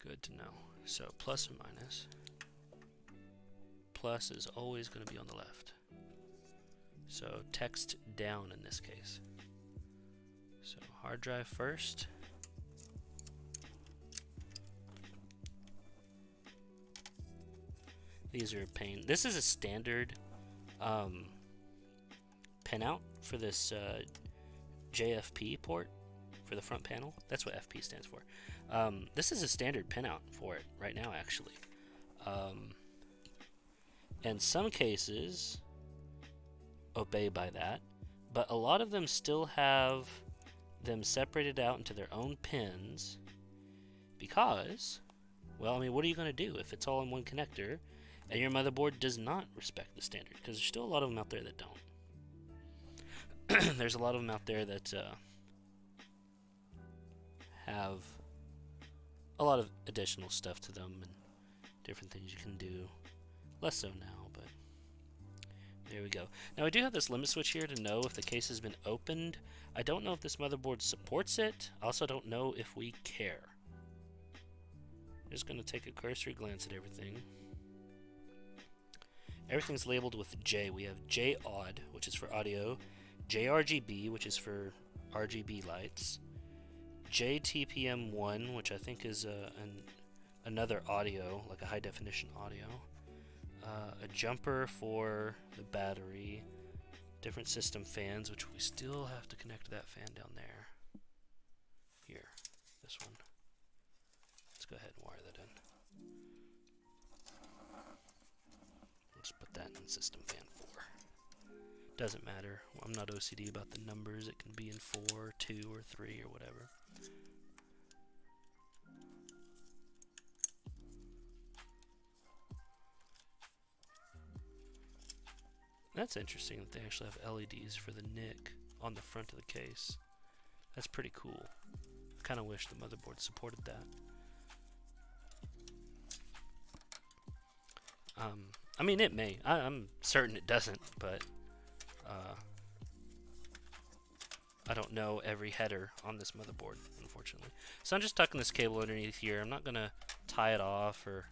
good to know. So plus or minus. Plus is always going to be on the left. So text down in this case. So hard drive first. These are a pain. This is a standard pinout for this JFP port for the front panel. That's what FP stands for. This is a standard pinout for it right now, actually. And some cases obey by that, but a lot of them still have them separated out into their own pins because, well, I mean, what are you going to do if it's all in one connector and your motherboard does not respect the standard? Because there's still a lot of them out there that don't. There's a lot of them out there that have a lot of additional stuff to them and different things you can do. Less so now, but there we go. Now I do have this limit switch here to know if the case has been opened. I don't know if this motherboard supports it. I also don't know if we care. I'm just going to take a cursory glance at everything. Everything's labeled with J. We have J-Odd, which is for audio, JRGB, which is for RGB lights, JTPM1, which I think is another audio, like a high definition audio, a jumper for the battery, different system fans, which we still have to connect to that fan down there. Here, this one. Let's go ahead and wire that in. Let's put that in system fan 4. Doesn't matter. I'm not OCD about the numbers. It can be in 4, 2, or 3, or whatever. That's interesting that they actually have LEDs for the NIC on the front of the case. That's pretty cool. I kind of wish the motherboard supported that. I mean, it may. I'm certain it doesn't, but I don't know every header on this motherboard, unfortunately. So I'm just tucking this cable underneath here. I'm not going to tie it off or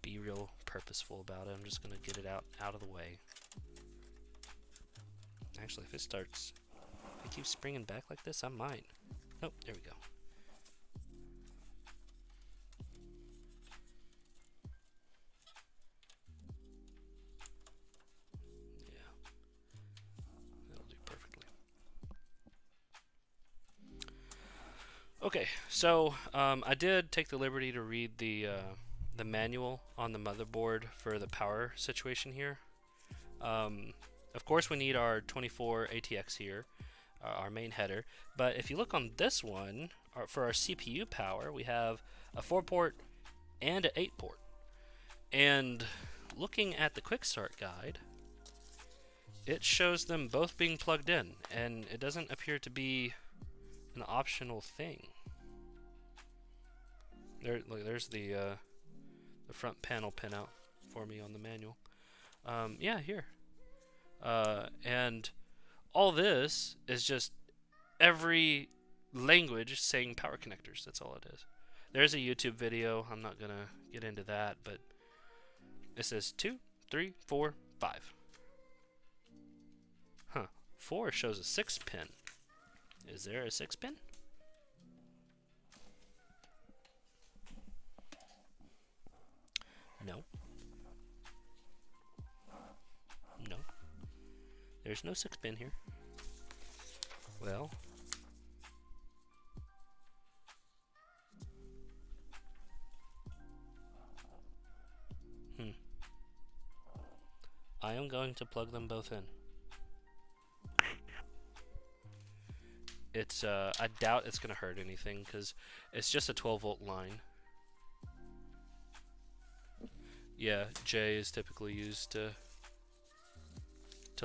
be real purposeful about it. I'm just going to get it out of the way. Actually, if it keeps springing back like this, I might. Oh, there we go. Yeah, that'll do perfectly. Okay, so I did take the liberty to read the manual on the motherboard for the power situation here. Of course, we need our 24 ATX here, our main header. But if you look on this one, for our CPU power, we have a 4-port and an 8-port. And looking at the quick start guide, it shows them both being plugged in, and it doesn't appear to be an optional thing. Look, there's the front panel pinout for me on the manual. Yeah, here. And all this is just every language saying power connectors. That's all it is. There's a YouTube video. I'm not going to get into that, but it says 2, 3, 4, 5. Huh. 4 shows a 6-pin. Is there a 6-pin? No. No. There's no 6-pin here. Well. I am going to plug them both in. It's I doubt it's gonna hurt anything because it's just a 12-volt line. Yeah, J is typically used to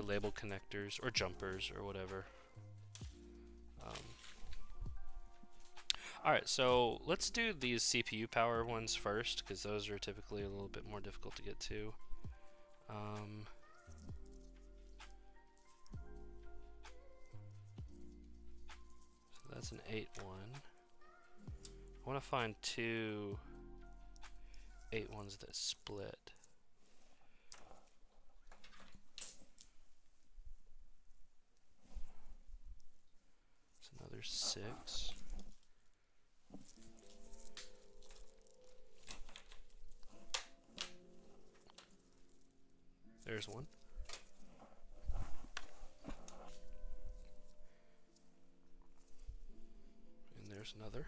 label connectors or jumpers or whatever. Alright, so let's do these CPU power ones first, because those are typically a little bit more difficult to get to. So that's an 8 one. I want to find two 8 ones that split. It's another 6. There's one. And there's another.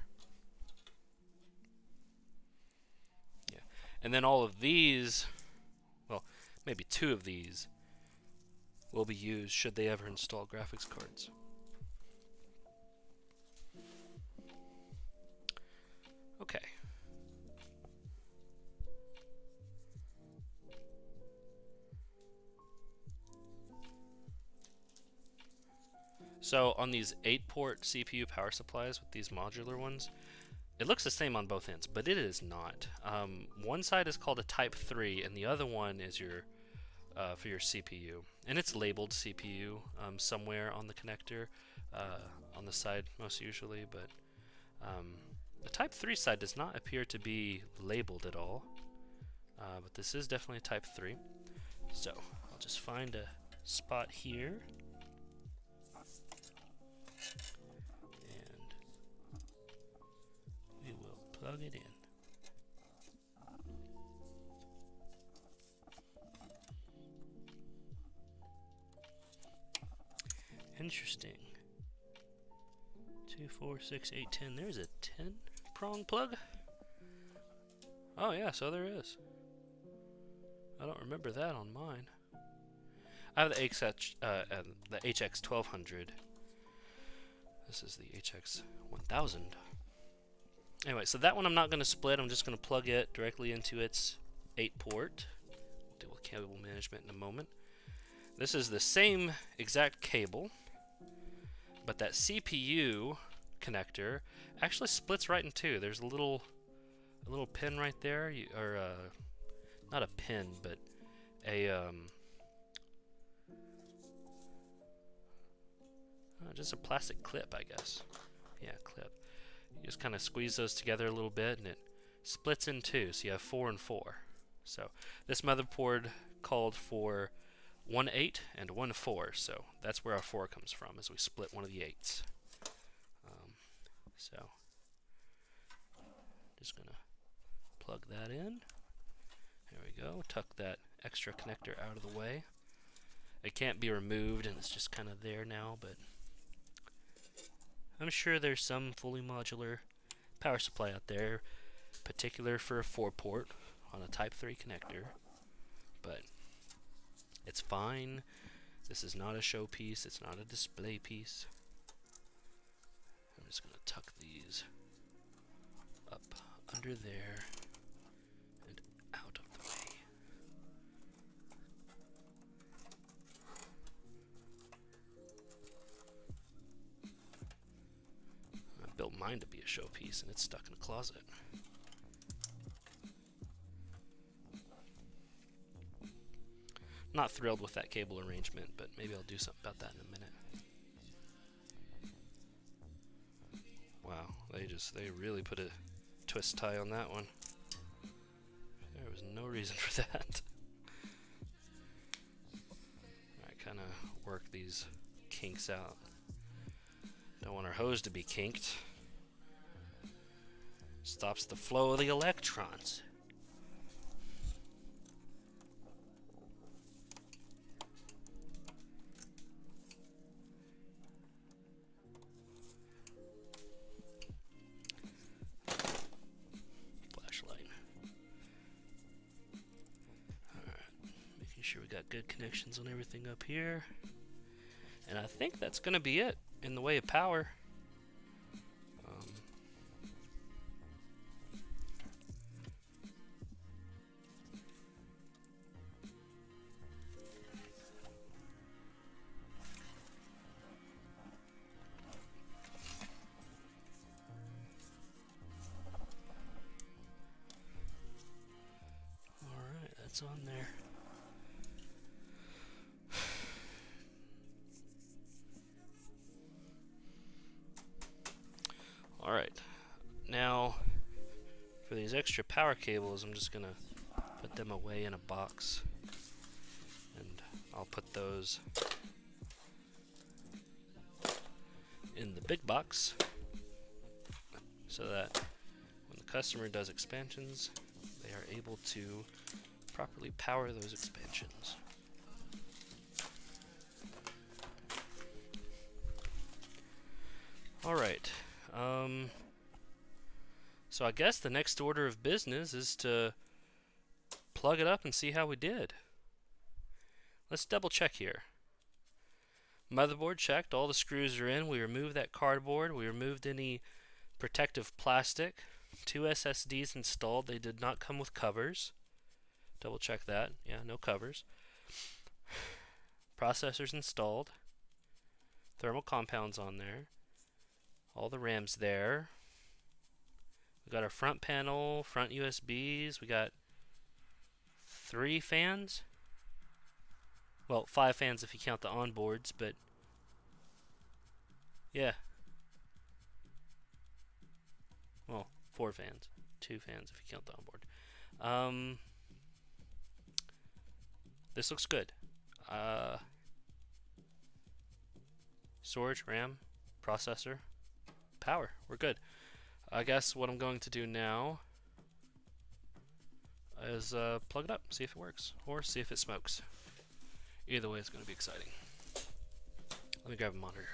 Yeah. And then all of these, well, maybe 2 of these will be used should they ever install graphics cards. Okay. So on these 8-port CPU power supplies with these modular ones, it looks the same on both ends, but it is not. One side is called a Type 3, and the other one is your for your CPU, and it's labeled CPU somewhere on the connector, on the side most usually, but the Type 3 side does not appear to be labeled at all, but this is definitely a Type 3. So I'll just find a spot here. And we will plug it in. Interesting. 2, 4, 6, 8, 10. There's a 10-prong plug? Oh yeah, so there is. I don't remember that on mine. I have the HX 1200. This is the HX 1000. Anyway, so that one I'm not going to split. I'm just going to plug it directly into its 8-port. We'll deal with cable management in a moment. This is the same exact cable, but that CPU connector actually splits right in 2. There's a little pin right there, or not a pin, but a just a plastic clip, I guess. Yeah, clip. You just kind of squeeze those together a little bit, and it splits in 2. So you have 4 and 4. So this motherboard called for 1 8 and 1 4. So that's where our 4 comes from, as we split one of the 8s. So just gonna plug that in. There we go. Tuck that extra connector out of the way. It can't be removed, and it's just kind of there now, but I'm sure there's some fully modular power supply out there, particular for a 4-port on a Type 3 connector, but it's fine. This is not a showpiece. It's not a display piece. I'm just going to tuck these up under there and out of the way. I built mine to be a showpiece, and it's stuck in a closet. Not thrilled with that cable arrangement, but maybe I'll do something about that in a minute. Wow, they really put a twist tie on that one. There was no reason for that. Alright, kind of work these kinks out. Don't want our hose to be kinked. Stops the flow of the electrons. sure we got good connections on everything up here. And I think that's going to be it in the way of power. Alright, that's on there. Alright, now for these extra power cables, I'm just going to put them away in a box, and I'll put those in the big box so that when the customer does expansions, they are able to properly power those expansions. Alright, so I guess the next order of business is to plug it up and see how we did. Let's double check here. Motherboard checked, all the screws are in, we removed that cardboard, we removed any protective plastic. 2 SSDs installed, they did not come with covers. Double check that, yeah, no covers. Processors installed. Thermal compounds on there. All the RAM's there. We got our front panel, front USBs. We got 3 fans. Well, 5 fans if you count the onboards, but yeah. Well, 4 fans. 2 fans if you count the onboard. This looks good. Storage, RAM, processor, power. We're good. I guess what I'm going to do now is plug it up, see if it works, or see if it smokes. Either way, it's going to be exciting. Let me grab a monitor.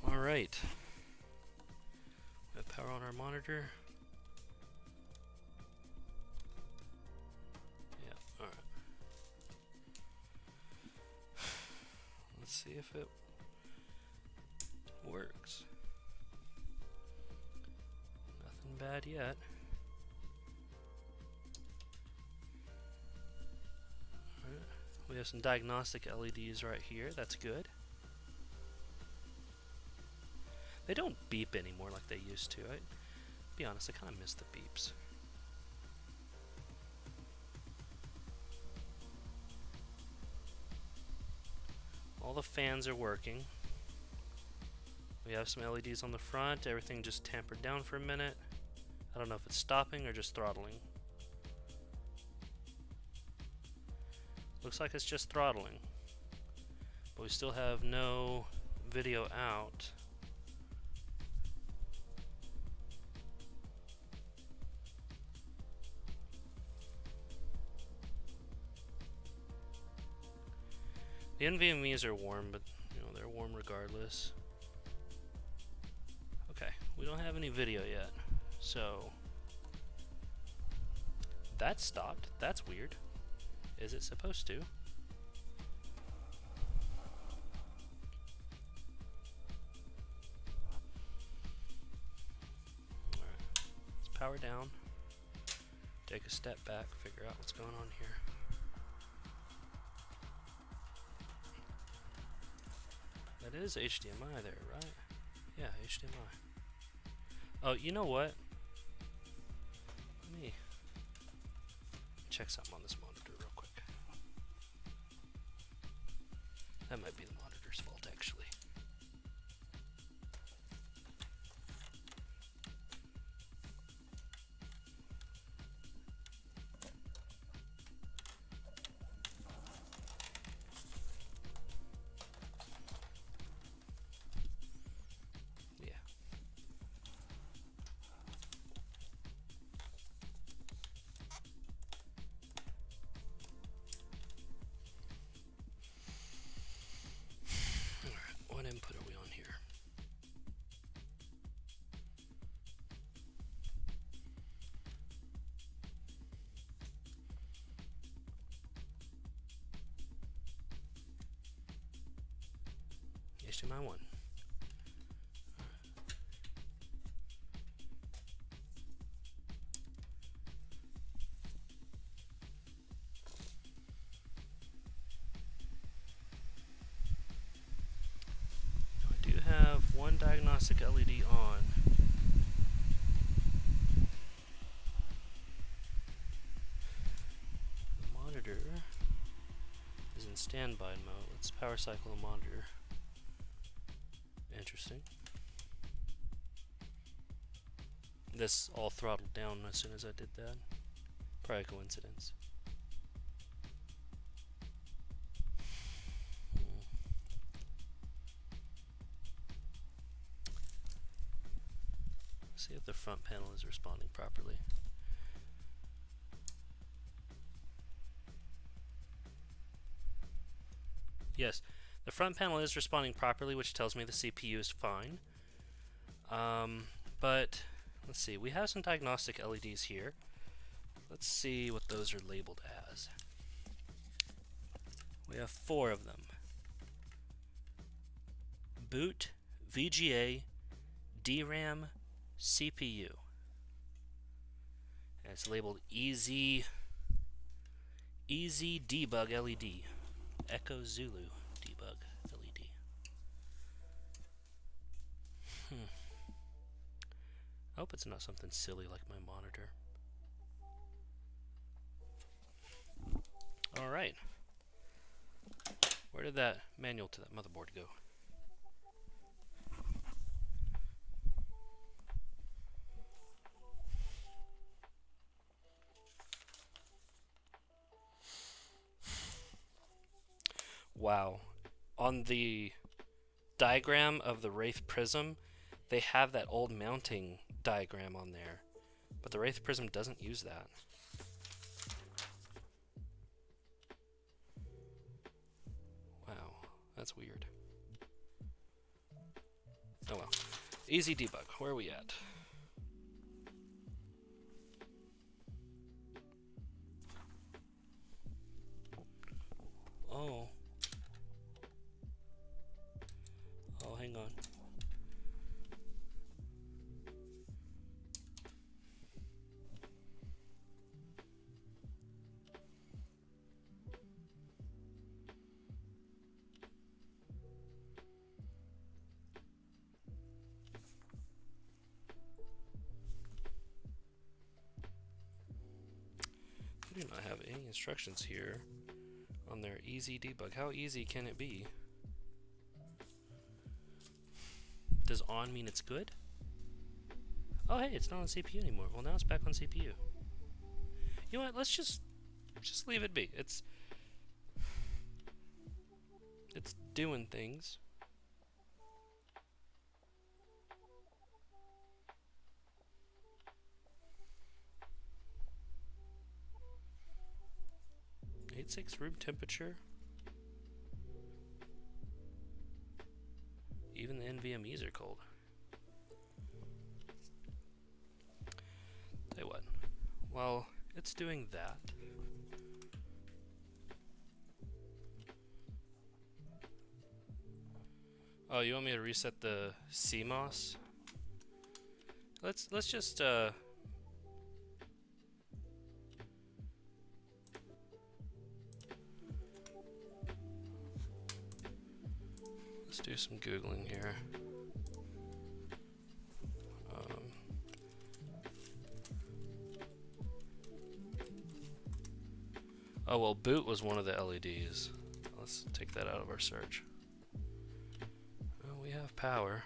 Alright. We have power on our monitor. Yeah, alright. if it works. Nothing bad yet. Alright. We have some diagnostic LEDs right here. That's good. They don't beep anymore like they used to. Be honest, I kind of miss the beeps. All the fans are working. We have some LEDs on the front. Everything just tampered down for a minute. I don't know if it's stopping or just throttling. Looks like it's just throttling. But we still have no video out. The NVMe's are warm, but you know they're warm regardless. Okay, we don't have any video yet, so that stopped. That's weird. Is it supposed to? Alright, let's power down, take a step back, figure out what's going on here. That is HDMI there, right? Yeah, HDMI. Oh, you know what? Let me check something on this monitor real quick. That might be the monitor's fault, actually. What input are we on here? HDMI 1. Have one diagnostic LED on. The monitor is in standby mode. Let's power cycle the monitor. Interesting. This all throttled down as soon as I did that. Probably a coincidence. See if the front panel is responding properly. Yes, the front panel is responding properly, which tells me the CPU is fine. But let's see, we have some diagnostic LEDs here. Let's see what those are labeled as. We have 4 of them. Boot, VGA, DRAM, CPU. And it's labeled Easy Debug LED. Echo Zulu Debug LED. I hope it's not something silly like my monitor. Alright. Where did that manual to that motherboard go? Wow. On the diagram of the Wraith Prism, they have that old mounting diagram on there, but the Wraith Prism doesn't use that. Wow, that's weird. Oh well. Easy debug. Where are we at? Oh. not have any instructions here on their easy debug. How easy can it be? Does on mean it's good? Oh hey, it's not on CPU anymore. Well, now it's back on CPU. You know what? Let's just leave it be. It's doing things. '86 room temperature. Even the NVMe's are cold. Tell you what. Well, it's doing that. Oh, you want me to reset the CMOS? Let's just let's do some Googling here. Oh well, boot was one of the LEDs. Let's take that out of our search. Well, we have power.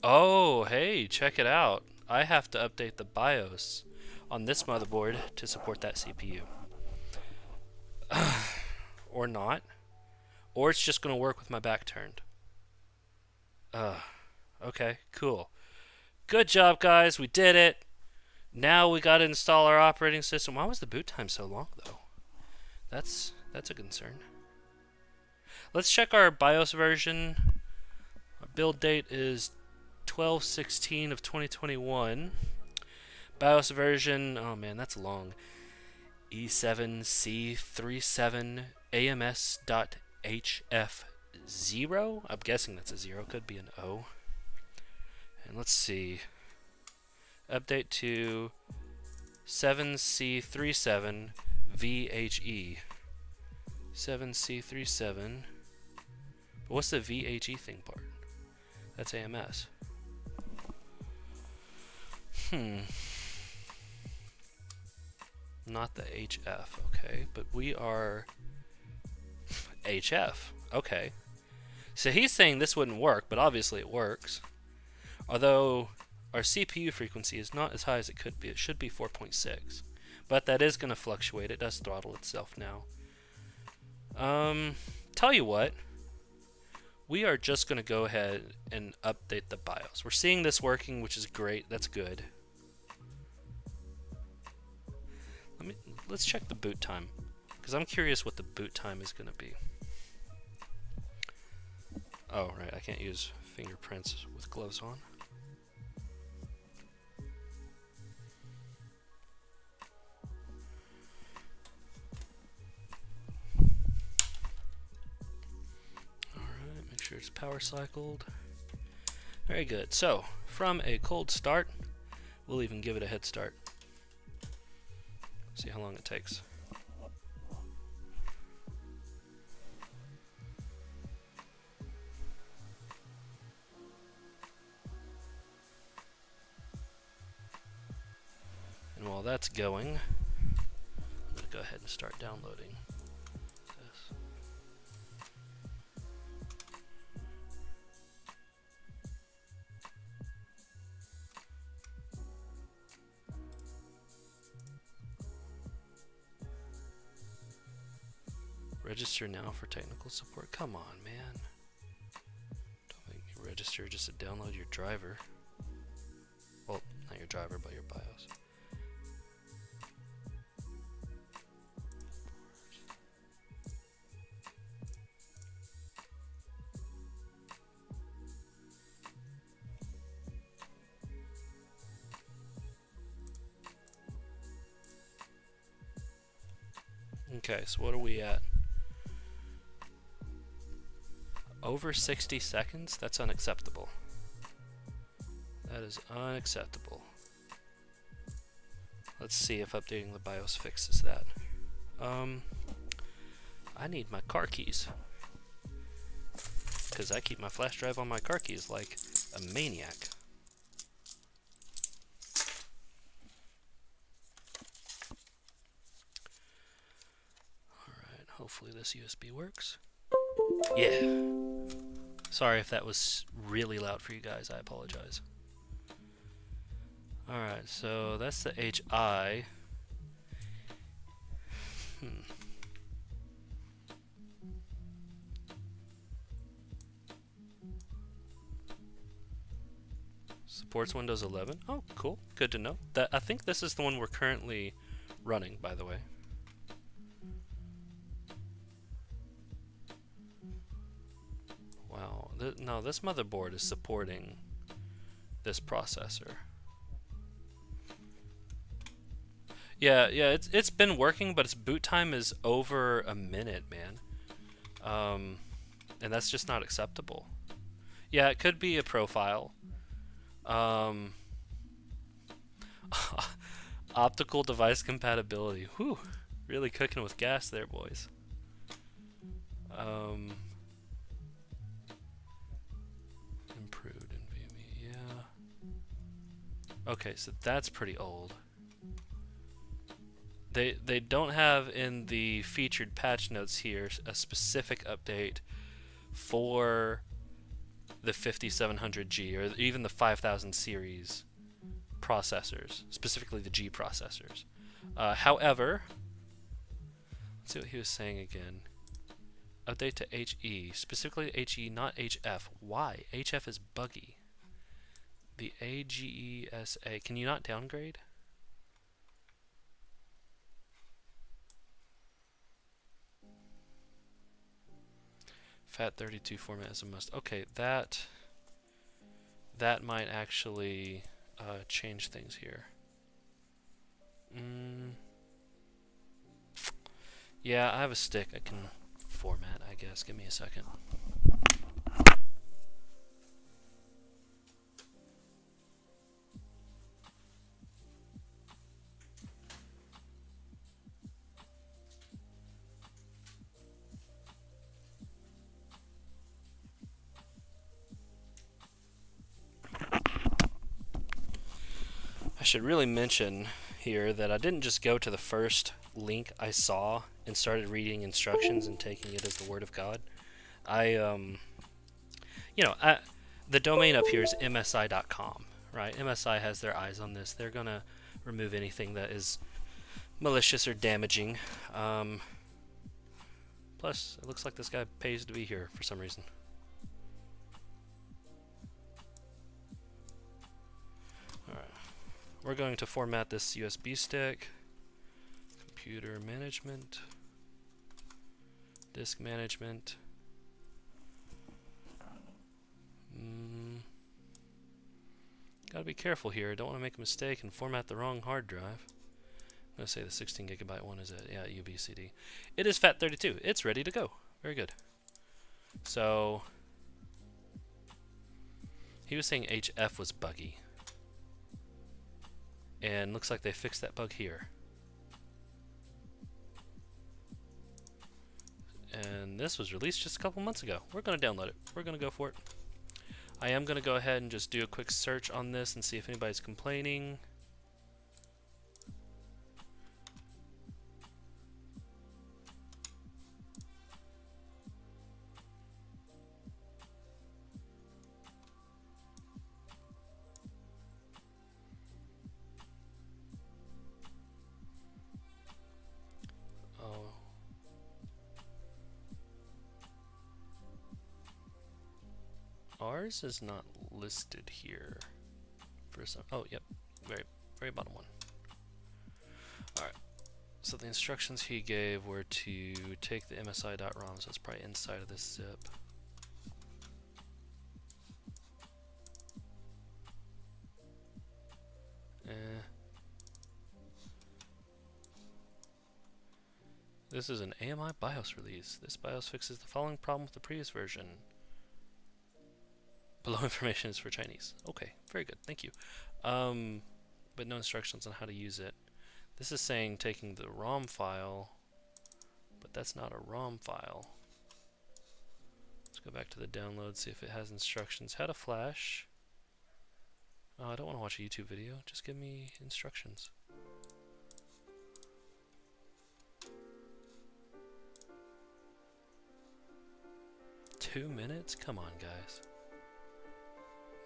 Oh, hey, check it out. I have to update the BIOS on this motherboard to support that CPU. Or not. Or it's just going to work with my back turned. Okay, cool. Good job, guys. We did it. Now we got to install our operating system. Why was the boot time so long, though? That's a concern. Let's check our BIOS version. Our build date is 12/16 of 2021. BIOS version, oh man, that's long. E7C37 AMS.HF0. I'm guessing that's a 0, could be an O. And let's see. Update to 7C37 VHE. 7C37. What's the VHE thing part? That's AMS. Not the HF, okay, but we are HF, okay. So he's saying this wouldn't work, but obviously it works. Although our CPU frequency is not as high as it could be. It should be 4.6, but that is going to fluctuate. It does throttle itself now. Tell you what, we are just going to go ahead and update the BIOS. We're seeing this working, which is great. That's good. Let's check the boot time, because I'm curious what the boot time is going to be. Oh, right, I can't use fingerprints with gloves on. Alright, make sure it's power cycled. Very good. So, from a cold start, we'll even give it a head start. See how long it takes. And while that's going, I'm going to go ahead and start downloading this. Register now for technical support. Come on, man. Don't make me register just to download your driver. Well, not your driver, but your BIOS. Okay, so what are we at? Over 60 seconds? That's unacceptable. That is unacceptable. Let's see if updating the BIOS fixes that. I need my car keys, because I keep my flash drive on my car keys like a maniac. Alright, hopefully this USB works. Yeah. Sorry if that was really loud for you guys, I apologize. Alright, so that's the HI. Supports Windows 11. Oh, cool. Good to know. I think this is the one we're currently running, by the way. Wow. No, this motherboard is supporting this processor. Yeah, it's been working, but its boot time is over a minute, man. And that's just not acceptable. Yeah, it could be a profile. Optical device compatibility. Whew, really cooking with gas there, boys. Improved NVMe, yeah. Okay, so that's pretty old. They don't have in the featured patch notes here a specific update for the 5700G or even the 5000 series processors, specifically the G processors. However, let's see what he was saying again. Update to HE, specifically HE, not HF. Why? HF is buggy. The AGESA. Can you not downgrade? FAT32 format is a must. Okay, that might actually change things here. Yeah, I have a stick I can format, I guess. Give me a second. I should really mention here that I didn't just go to the first link I saw and started reading instructions and taking it as the word of God. The domain up here is msi.com, right? MSI has their eyes on this. They're gonna remove anything that is malicious or damaging. Plus, it looks like this guy pays to be here for some reason. We're going to format this USB stick, computer management, disk management. Gotta be careful here. Don't want to make a mistake and format the wrong hard drive. I'm gonna say the 16 gigabyte one is UBCD. It is FAT32. It's ready to go. Very good. So he was saying HF was buggy. And looks like they fixed that bug here. And this was released just a couple months ago. We're going to download it. We're going to go for it. I am going to go ahead and just do a quick search on this and see if anybody's complaining. Ours is not listed here for some. Oh, yep, very bottom one. All right. So the instructions he gave were to take the MSI.ROM. So it's probably inside of this zip. This is an AMI BIOS release. This BIOS fixes the following problem with the previous version. Below information is for Chinese. Okay, very good, thank you. But no instructions on how to use it. This is saying taking the ROM file, but that's not a ROM file. Let's go back to the download, see if it has instructions. How to flash. Oh, I don't want to watch a YouTube video. Just give me instructions. Two minutes? Come on, guys.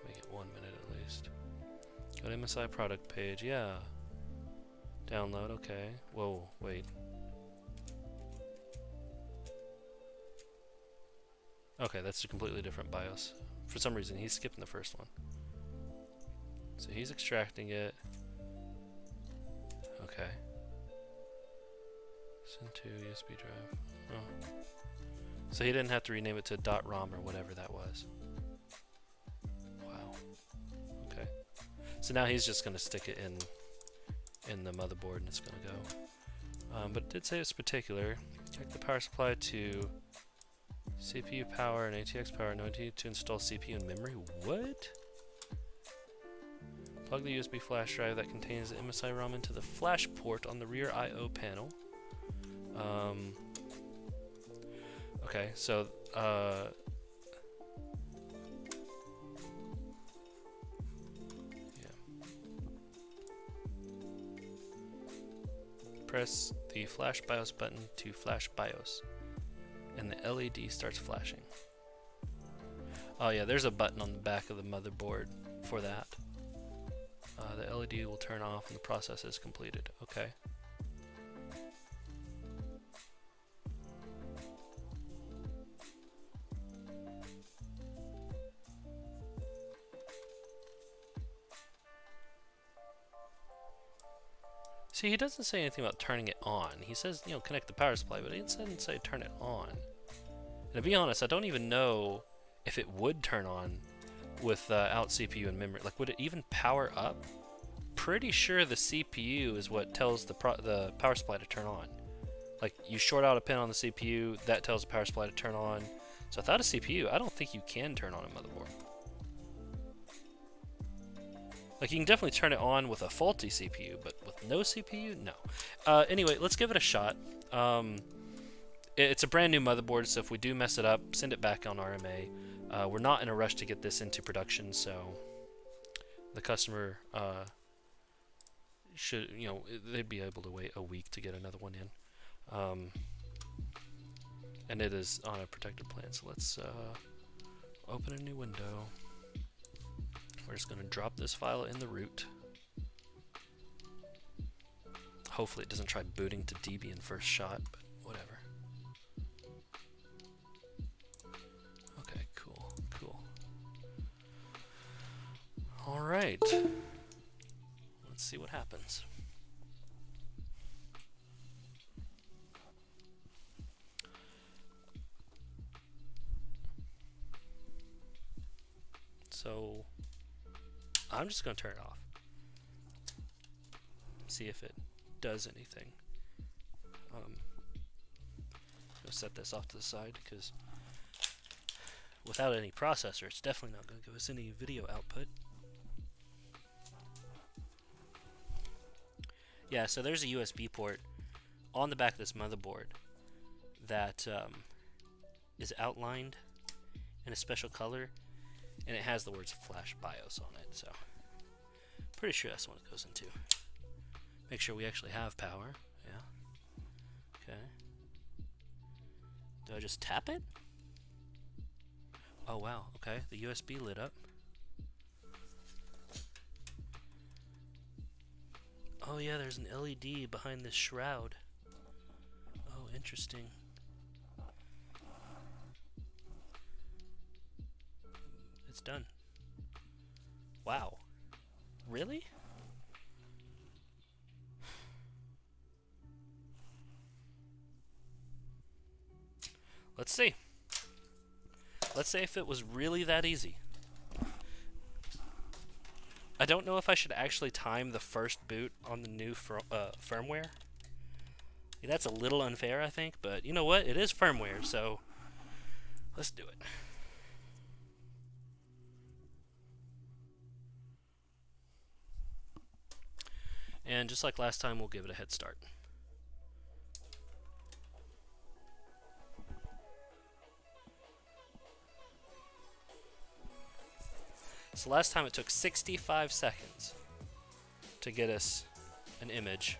Make it 1 minute at least. Go to MSI product page. Yeah. Download. Okay. Whoa. Wait. Okay, that's a completely different BIOS. For some reason, he's skipping the first one. So he's extracting it. Okay. Send to USB drive. Oh. So he didn't have to rename it to .rom or whatever that was. Wow. Okay. So now he's just going to stick it in the motherboard and it's going to go. But it did say it's particular. Connect the power supply to CPU power and ATX power. No need to install CPU and memory. What? Plug the USB flash drive that contains the MSI ROM into the flash port on the rear I/O panel. Okay, so yeah. Press the flash BIOS button to flash BIOS, and the LED starts flashing. Oh yeah, there's a button on the back of the motherboard for that. The LED will turn off when the process is completed. Okay. See, he doesn't say anything about turning it on. He says, you know, connect the power supply, but he doesn't say turn it on. And to be honest, I don't even know if it would turn on without CPU and memory. Like, would it even power up? Pretty sure the CPU is what tells the power supply to turn on. Like, you short out a pin on the CPU, that tells the power supply to turn on. So without a CPU, I don't think you can turn on a motherboard. Like, you can definitely turn it on with a faulty CPU, but with no CPU, no. Anyway, let's give it a shot. It's a brand new motherboard, so if we do mess it up, send it back on RMA. We're not in a rush to get this into production, so the customer should, you know, they'd be able to wait a week to get another one in. And it is on a protected plan, so let's open a new window. We're just going to drop this file in the root. Hopefully it doesn't try booting to Debian first shot, but whatever. Okay, cool, cool. Alright. Let's see what happens. So I'm just going to turn it off. See if it does anything. I'll set this off to the side because without any processor, it's definitely not going to give us any video output. Yeah, so there's a USB port on the back of this motherboard that is outlined in a special color, and it has the words Flash BIOS on it, so pretty sure that's what it goes into. Make sure we actually have power. Yeah. Okay. Do I just tap it? Oh wow, okay, the USB lit up. Oh yeah, there's an LED behind this shroud. Oh, interesting. It's done. Wow. Really? Let's see. Let's say if it was really that easy. I don't know if I should actually time the first boot on the new firmware. That's a little unfair, I think, but you know what? It is firmware, so let's do it. And just like last time, we'll give it a head start. So last time it took 65 seconds to get us an image.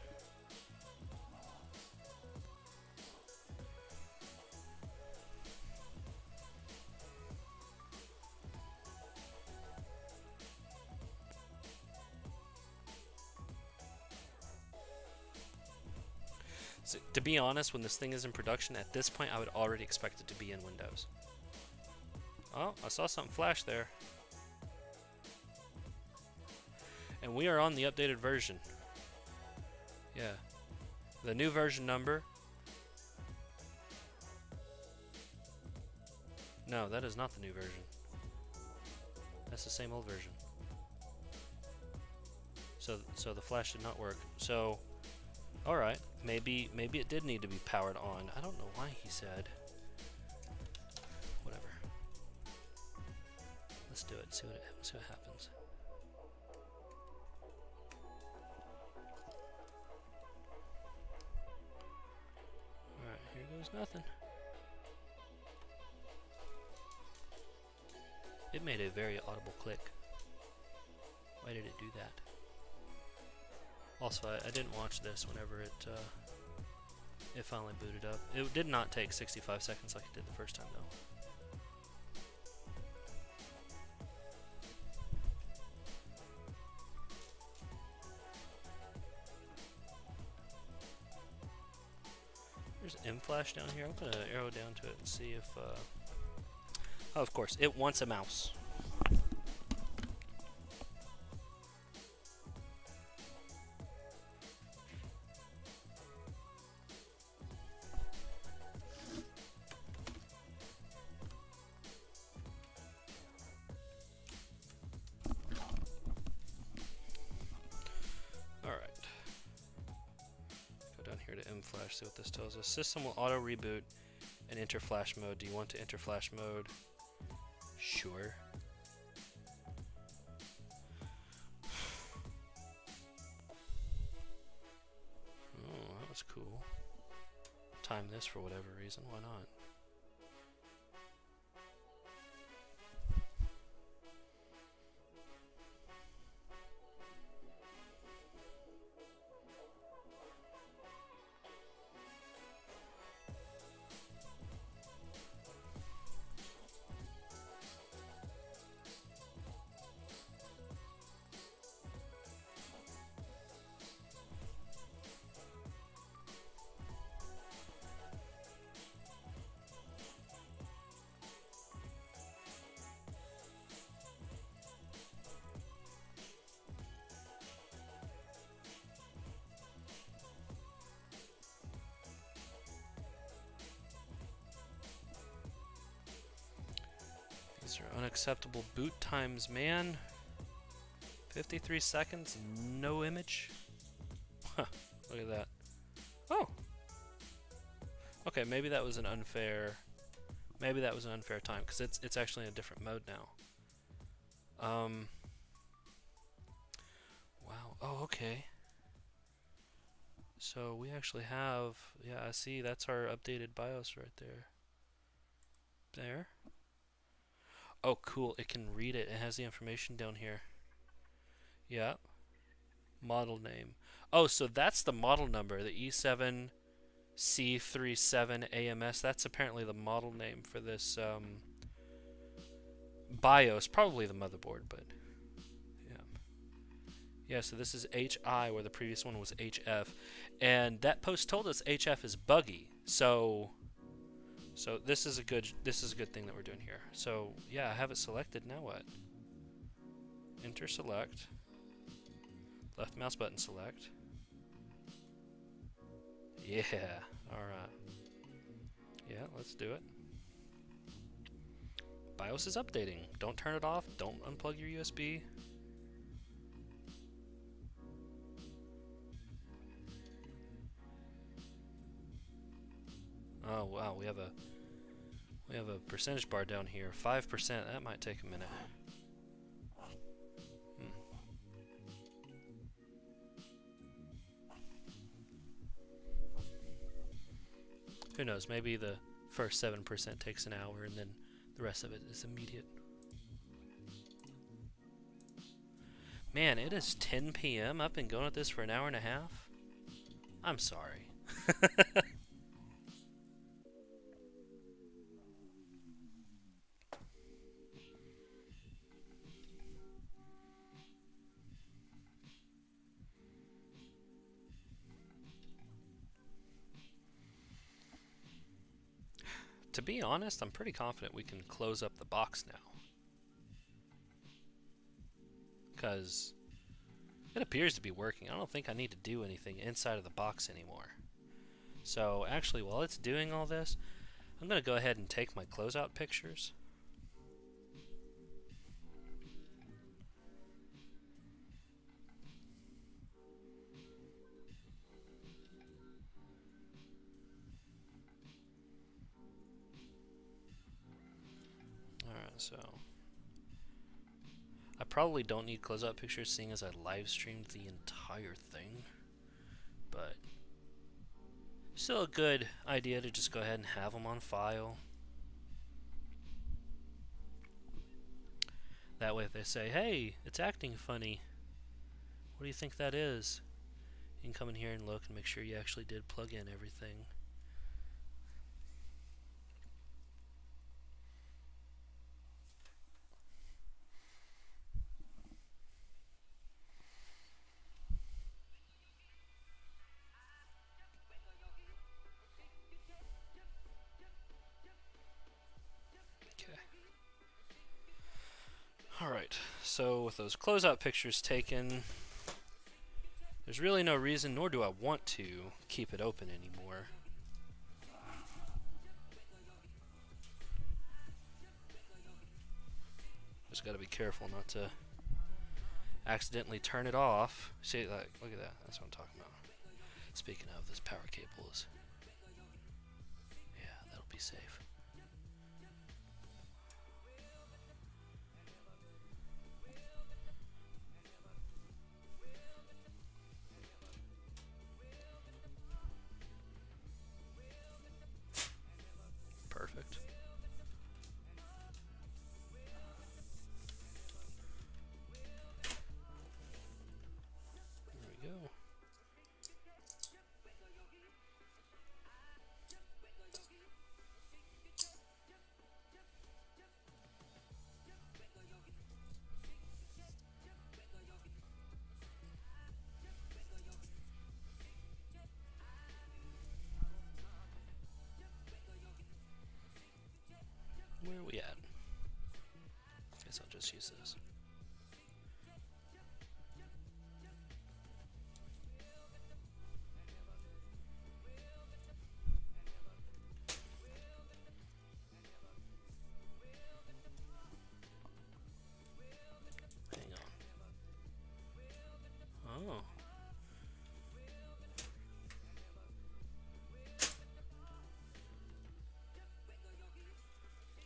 So, to be honest, when this thing is in production, at this point I would already expect it to be in Windows. Oh, I saw something flash there. And we are on the updated version. Yeah. The new version number. No, that is not the new version. That's the same old version. So the flash did not work. So, alright. Maybe it did need to be powered on. I don't know why he said. Whatever. Let's do it. See what happens. Alright, here goes nothing. It made a very audible click. Why did it do that? Also, I didn't watch this whenever it finally booted up. It did not take 65 seconds like it did the first time, though. There's M-Flash down here. I'm going to arrow down to it and see if... Oh, of course, it wants a mouse. M-Flash, see what this tells us. System will auto reboot and enter flash mode. Do you want to enter flash mode? Sure. Oh, that was cool. Time this for whatever reason, why not? These are unacceptable boot times, man. 53 seconds, no image. Huh, look at that. Oh! Okay, maybe that was an unfair... Maybe that was an unfair time, because it's actually in a different mode now. Wow, oh, okay. So we actually have... Yeah, I see, that's our updated BIOS right there. There. Oh, cool, it can read it. It has the information down here. Yeah. Model name. Oh, so that's the model number, the E7C37AMS. That's apparently the model name for this BIOS. Probably the motherboard, but yeah. Yeah, so this is HI where the previous one was HF. And that post told us HF is buggy. So this is a good thing that we're doing here. So yeah, I have it selected. Now what? Enter select. Left mouse button select. Yeah. All right. Yeah, let's do it. BIOS is updating. Don't turn it off. Don't unplug your USB. Oh wow, we have a percentage bar down here. 5%. That might take a minute. Who knows, maybe the first 7% takes an hour and then the rest of it is immediate. Man, it is 10 p.m. I've been going at this for an hour and a half. I'm sorry. To be honest, I'm pretty confident we can close up the box now. Because it appears to be working. I don't think I need to do anything inside of the box anymore. So actually, while it's doing all this, I'm going to go ahead and take my closeout pictures. Alright, so I probably don't need closeout pictures seeing as I live streamed the entire thing, but still a good idea to just go ahead and have them on file. That way if they say, hey, it's acting funny, what do you think that is? You can come in here and look and make sure you actually did plug in everything. Alright, so with those closeout pictures taken, there's really no reason, nor do I want to, keep it open anymore. Just gotta be careful not to accidentally turn it off. See, like, look at that, that's what I'm talking about. Speaking of, this power cable is, yeah, that'll be safe. Perfect. There we go. Where are we at? Guess I'll just use this. Hang on. Oh.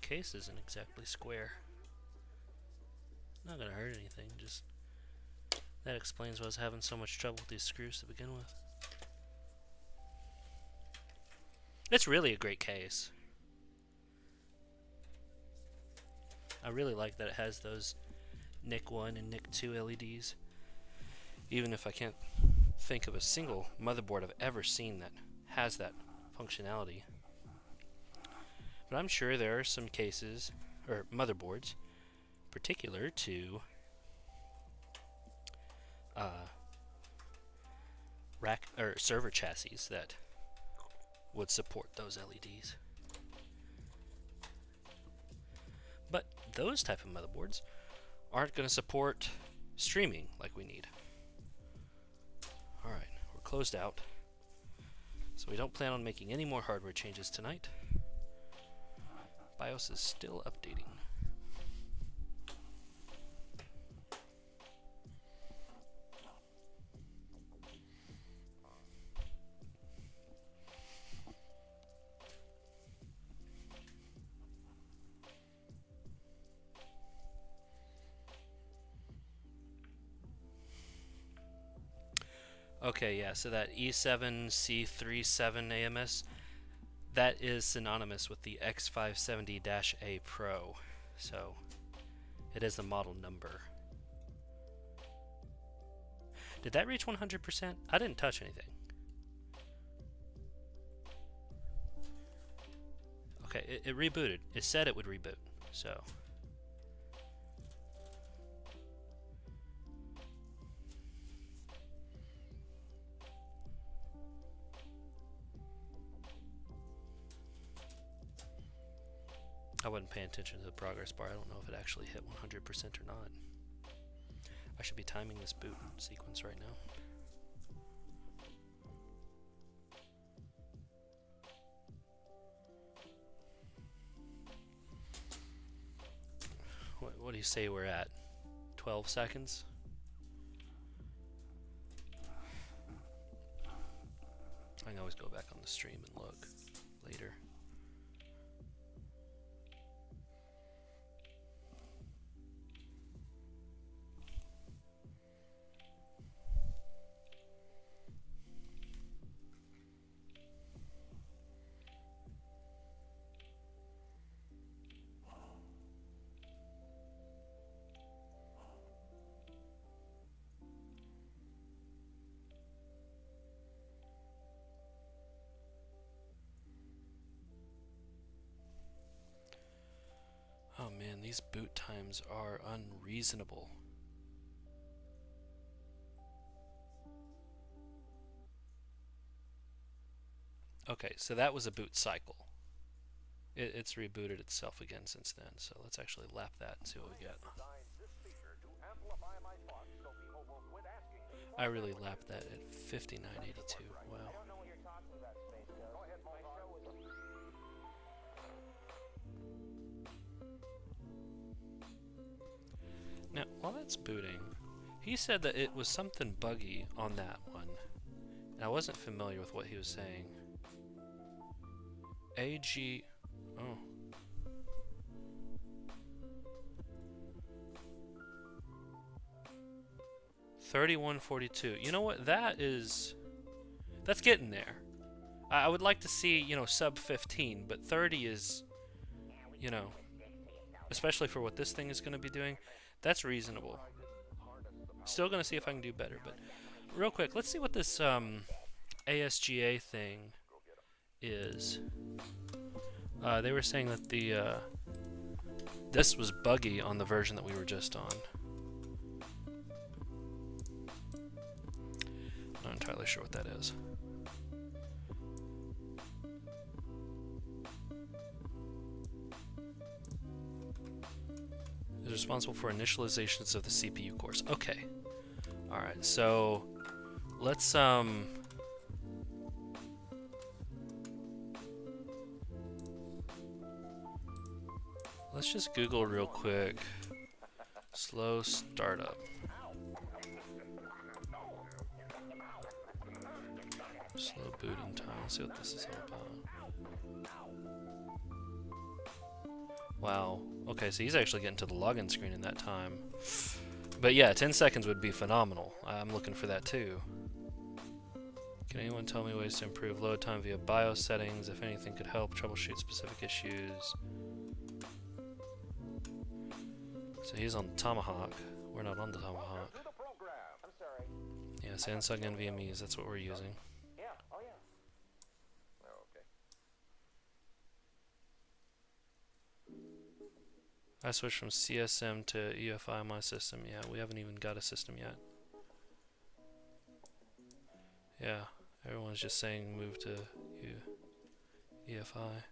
Case isn't exactly square. Not gonna hurt anything, just that explains why I was having so much trouble with these screws to begin with. It's really a great case. I really like that it has those NIC 1 and NIC 2 LEDs. Even if I can't think of a single motherboard I've ever seen that has that functionality. But I'm sure there are some cases, or motherboards, particular to rack or server chassis that would support those LEDs. But those type of motherboards aren't going to support streaming like we need. Alright, we're closed out. So we don't plan on making any more hardware changes tonight. BIOS is still updating. Okay, yeah, so that E7 C37 AMS, that is synonymous with the X570-A Pro, so it is the model number. Did that reach 100%? I didn't touch anything. Okay, it rebooted. It said it would reboot, so. I wasn't paying attention to the progress bar. I don't know if it actually hit 100% or not. I should be timing this boot sequence right now. What do you say we're at? 12 seconds? I can always go back on the stream and look later. Oh man, these boot times are unreasonable. Okay, so that was a boot cycle. It's rebooted itself again since then, so let's actually lap that and see what we get. I really lapped that at 5982. Wow. Now, while that's booting, he said that it was something buggy on that one. And I wasn't familiar with what he was saying. AG... oh. $31.42. You know what? That's getting there. I would like to see, you know, sub 15, but 30 is, you know, especially for what this thing is going to be doing, that's reasonable. Still going to see if I can do better, but real quick, let's see what this ASGA thing is. They were saying that this was buggy on the version that we were just on. Not entirely sure what that is. Is responsible for initializations of the CPU cores. Okay. Alright, so let's just Google real quick. Slow startup. Slow booting time. Let's see what this is all about. Wow. Okay, so he's actually getting to the login screen in that time. But yeah, 10 seconds would be phenomenal. I'm looking for that too. Can anyone tell me ways to improve load time via BIOS settings? If anything could help troubleshoot specific issues. So he's on the Tomahawk. We're not on the Tomahawk. Yeah, Samsung NVMe's, that's what we're using. I switched from CSM to EFI on my system. Yeah, we haven't even got a system yet. Yeah, everyone's just saying move to EFI.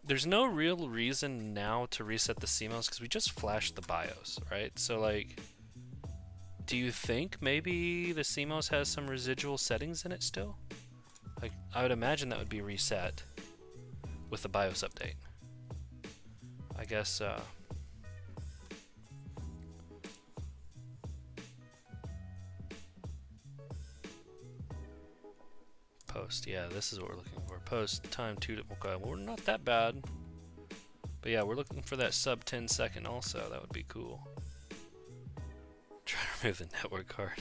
There's no real reason now to reset the CMOS because we just flashed the BIOS, right? So like, do you think maybe the CMOS has some residual settings in it still? Like, I would imagine that would be reset with the BIOS update. I guess, post, yeah, this is what we're looking for. Post time 2 to, okay, well, we're not that bad. But yeah, we're looking for that sub 10 second also. That would be cool. Try to remove the network card.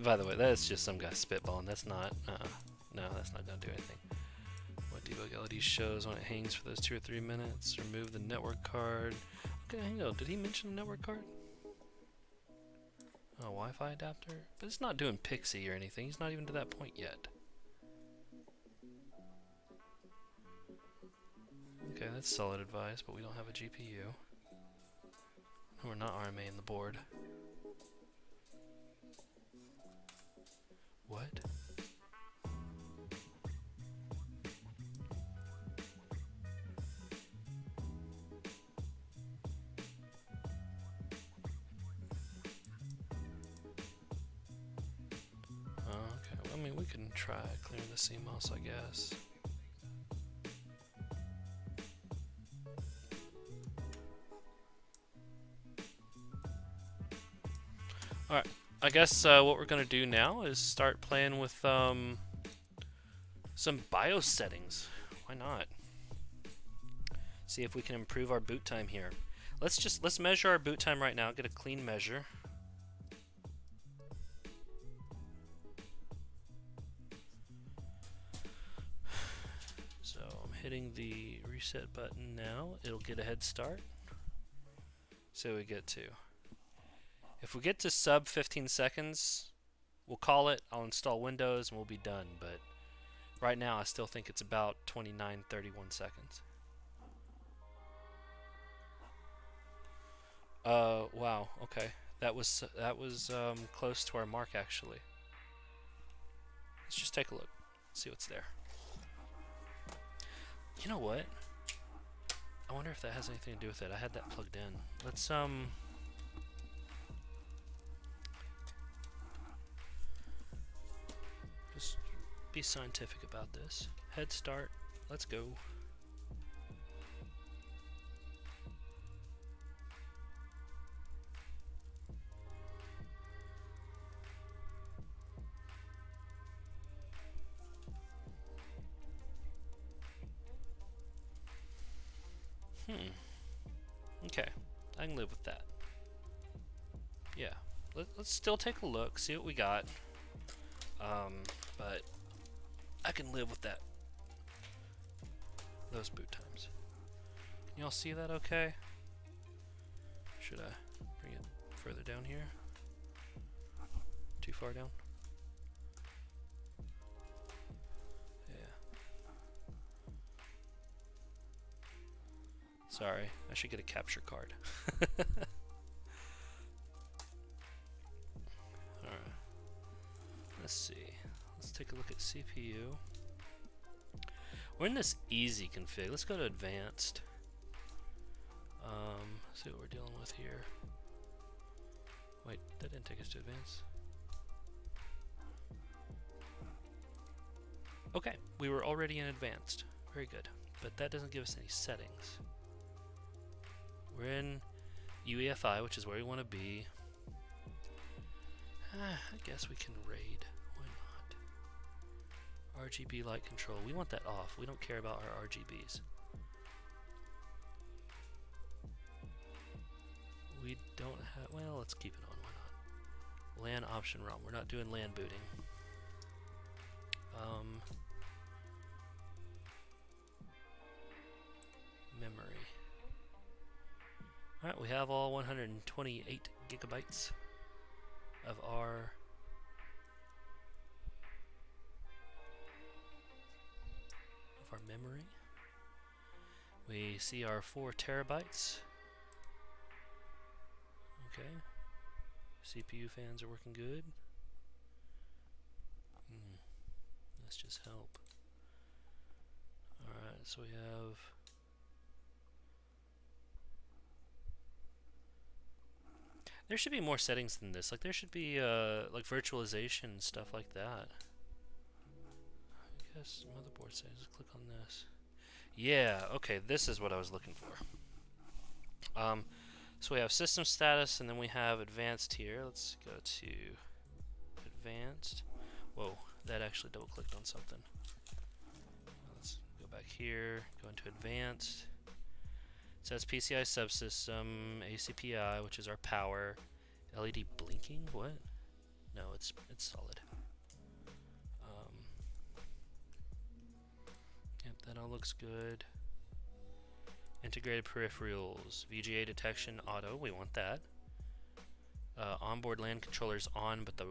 By the way, that's just some guy spitballing. That's not. No, that's not gonna do anything. What debug LED shows when it hangs for those 2 or 3 minutes. Remove the network card. Okay, hang on. Did he mention the network card? Oh, Wi-Fi adapter. But it's not doing Pixie or anything. He's not even to that point yet. Okay, that's solid advice, but we don't have a GPU. We're not RMA in the board. What? Okay, well, I mean, we can try clearing the CMOS, I guess. Alright, I guess what we're going to do now is start playing with some BIOS settings. Why not? See if we can improve our boot time here. Let's measure our boot time right now, get a clean measure. So I'm hitting the reset button now. It'll get a head start. So we get to. If we get to sub 15 seconds, we'll call it, I'll install Windows, and we'll be done. But right now, I still think it's about 29, 31 seconds. Wow, okay. That was close to our mark, actually. Let's just take a look, see what's there. You know what? I wonder if that has anything to do with it. I had that plugged in. Let's, just be scientific about this. Head start. Let's go. Okay, I can live with that. Yeah, let's still take a look, see what we got. But I can live with that. Those boot times. Can y'all see that okay? Should I bring it further down here? Too far down? Sorry, I should get a capture card. Alright. Let's see. Let's take a look at CPU. We're in this easy config. Let's go to advanced. See what we're dealing with here. Wait, that didn't take us to advanced. Okay, we were already in advanced. Very good. But that doesn't give us any settings. We're in UEFI, which is where we want to be. I guess we can raid. Why not? RGB light control. We want that off. We don't care about our RGBs. We don't have... Well, let's keep it on. Why not? LAN option ROM. We're not doing LAN booting. Memory. Alright, we have all 128 gigabytes of our memory. We see our 4 terabytes. Okay. CPU fans are working good. Let's just help. Alright, so we have... There should be more settings than this. Like there should be like virtualization and stuff like that. I guess motherboard settings. Click on this. Yeah, okay, this is what I was looking for. So we have system status and then we have advanced here. Let's go to advanced. Whoa, that actually double clicked on something. Let's go back here, go into advanced. It says PCI subsystem, ACPI, which is our power. LED blinking? What? No, it's solid. Yep, that all looks good. Integrated peripherals, VGA detection auto, we want that. Onboard LAN controller's on, but the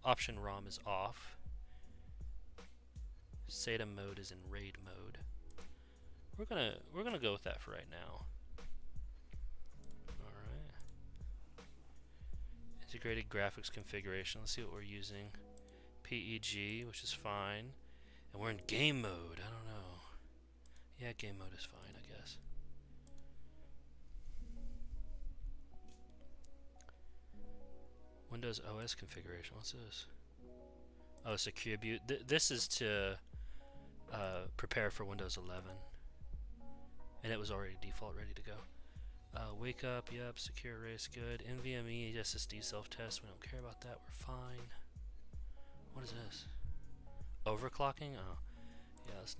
option ROM is off. SATA mode is in RAID mode. We're gonna go with that for right now. All right. Integrated graphics configuration. Let's see what we're using. PEG, which is fine, and we're in game mode. I don't know. Yeah, game mode is fine, I guess. Windows OS configuration. What's this? Oh, secure boot. This is to prepare for Windows 11, and it was already default ready to go. Wake up, yep. Secure erase, good. NVMe SSD self-test. We don't care about that. We're fine. What is this? Overclocking? Oh, yeah. Let's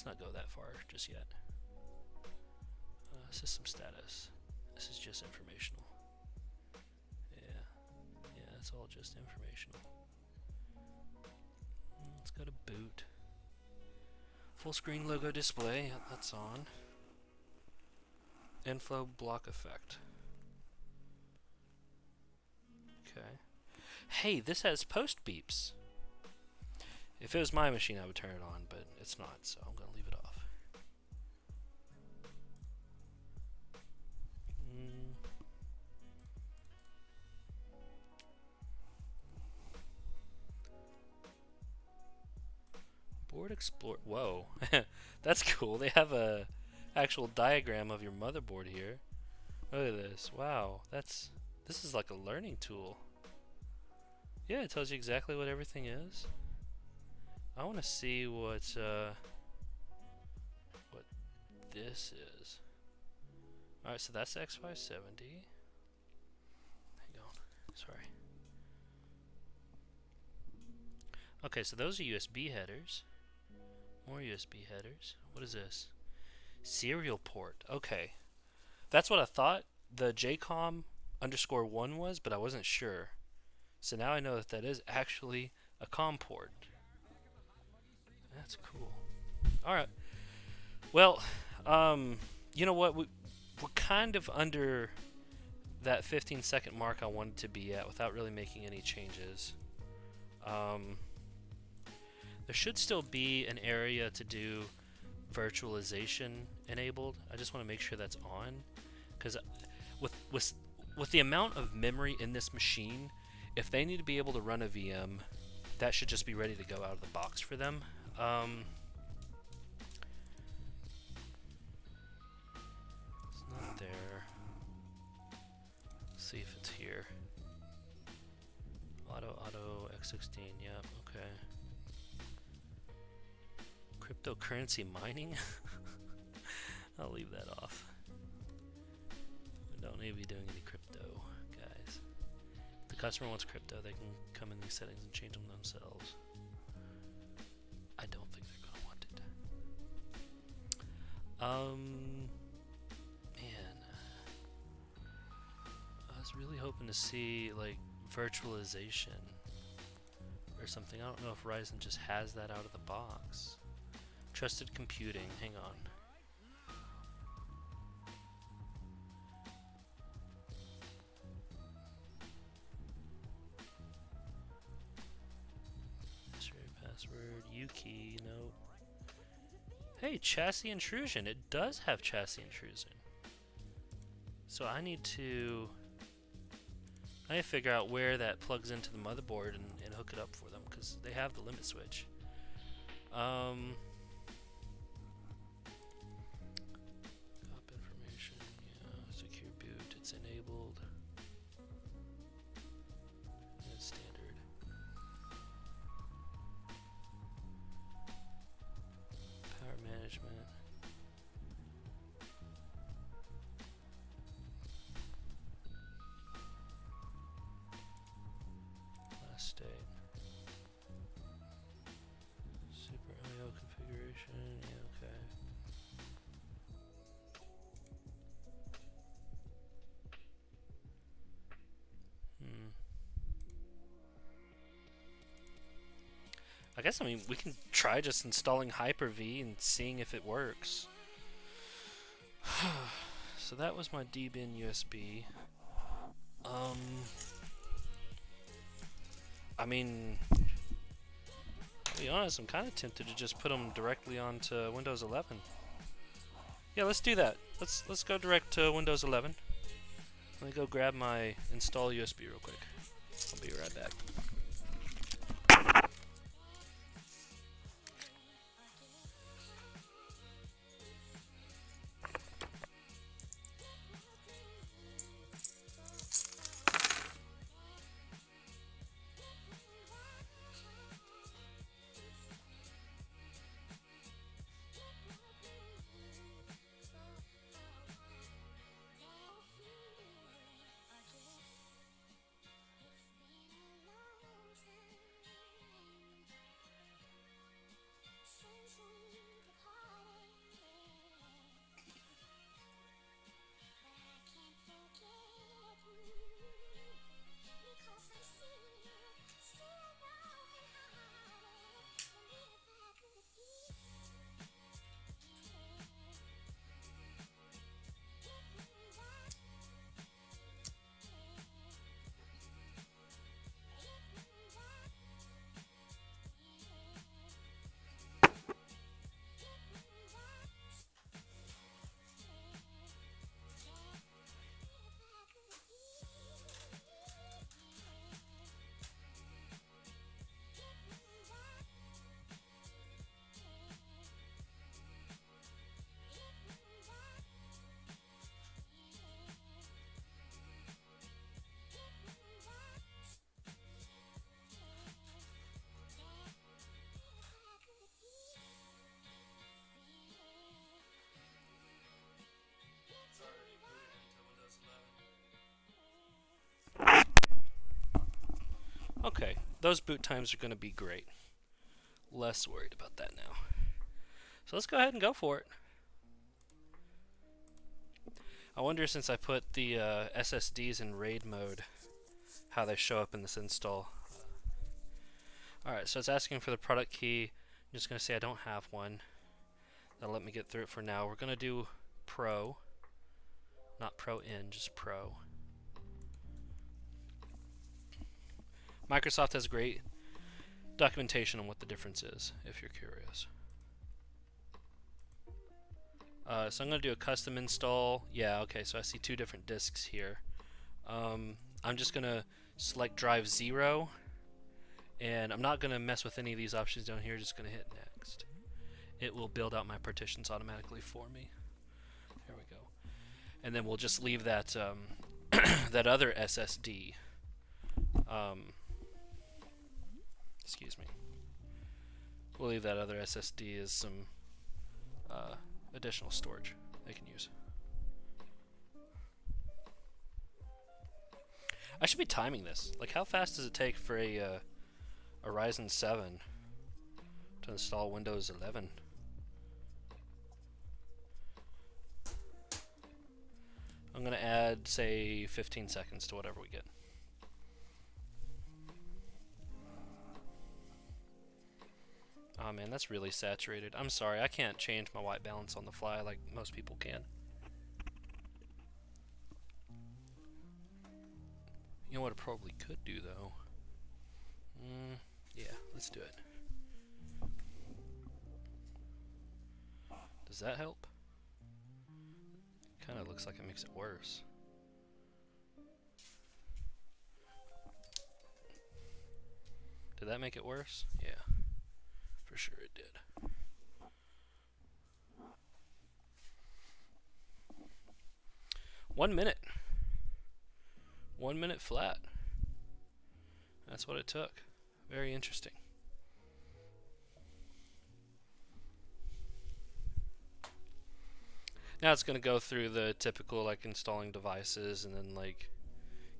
not go that far just yet. System status. This is just informational. Yeah, it's all just informational. Let's go to boot. Full screen logo display. Yep, that's on. Inflow block effect. Okay. Hey, this has post beeps. If it was my machine, I would turn it on, but it's not, so I'm going to leave it off. Board Explorer. Whoa, that's cool. They have a actual diagram of your motherboard here. Look at this. Wow, this is like a learning tool. Yeah, it tells you exactly what everything is. I want to see what this is. Alright, so that's X570. Hang on. Sorry. Okay, so those are USB headers. More USB headers. What is this? Serial port. Okay. That's what I thought the JCOM_1 was, but I wasn't sure. So now I know that that is actually a COM port. That's cool. Alright. Well, you know what? We're kind of under that 15-second mark I wanted to be at without really making any changes. There should still be an area to do virtualization enabled. I just want to make sure that's on, because with the amount of memory in this machine, if they need to be able to run a VM, that should just be ready to go out of the box for them. It's not there. Let's see if it's here. Auto X16. Yep. Okay. Cryptocurrency mining? I'll leave that off. We don't need to be doing any crypto, guys. If the customer wants crypto, they can come in these settings and change them themselves. I don't think they're going to want it. Man. I was really hoping to see, like, virtualization or something. I don't know if Ryzen just has that out of the box. Trusted computing, hang on. Password, U-key, no. Hey, chassis intrusion. It does have chassis intrusion. So I need to figure out where that plugs into the motherboard and hook it up for them, because they have the limit switch. Information, yeah, secure boot, it's enabled. It's standard. Power management. Last state. Super IO configuration, yeah, okay. guess, I mean, we can try just installing Hyper-V and seeing if it works. So that was my D-bin USB. I mean, to be honest, I'm kind of tempted to just put them directly onto Windows 11. Yeah, let's do that. Let's go direct to Windows 11. Let me go grab my install USB real quick. I'll be right back. Okay, those boot times are going to be great. Less worried about that now. So let's go ahead and go for it. I wonder, since I put the SSDs in RAID mode, how they show up in this install. Alright, so it's asking for the product key. I'm just going to say I don't have one. That'll let me get through it for now. We're going to do Pro. Not Pro in, just Pro. Microsoft has great documentation on what the difference is, if you're curious. So I'm going to do a custom install. Yeah, okay, so I see two different disks here. I'm just going to select drive 0, and I'm not going to mess with any of these options down here, just going to hit next. It will build out my partitions automatically for me. There we go. And then we'll just leave that that other SSD. Excuse me. We'll leave that other SSD as some additional storage they can use. I should be timing this. Like, how fast does it take for a Ryzen 7 to install Windows 11? I'm going to add, say, 15 seconds to whatever we get. Oh man, that's really saturated. I'm sorry, I can't change my white balance on the fly like most people can. You know what I probably could do though? Yeah, let's do it. Does that help? Kind of looks like it makes it worse. Did that make it worse? Yeah. For sure it did. One minute. 1 minute flat. That's what it took. Very interesting. Now it's going to go through the typical, like, installing devices and then, like,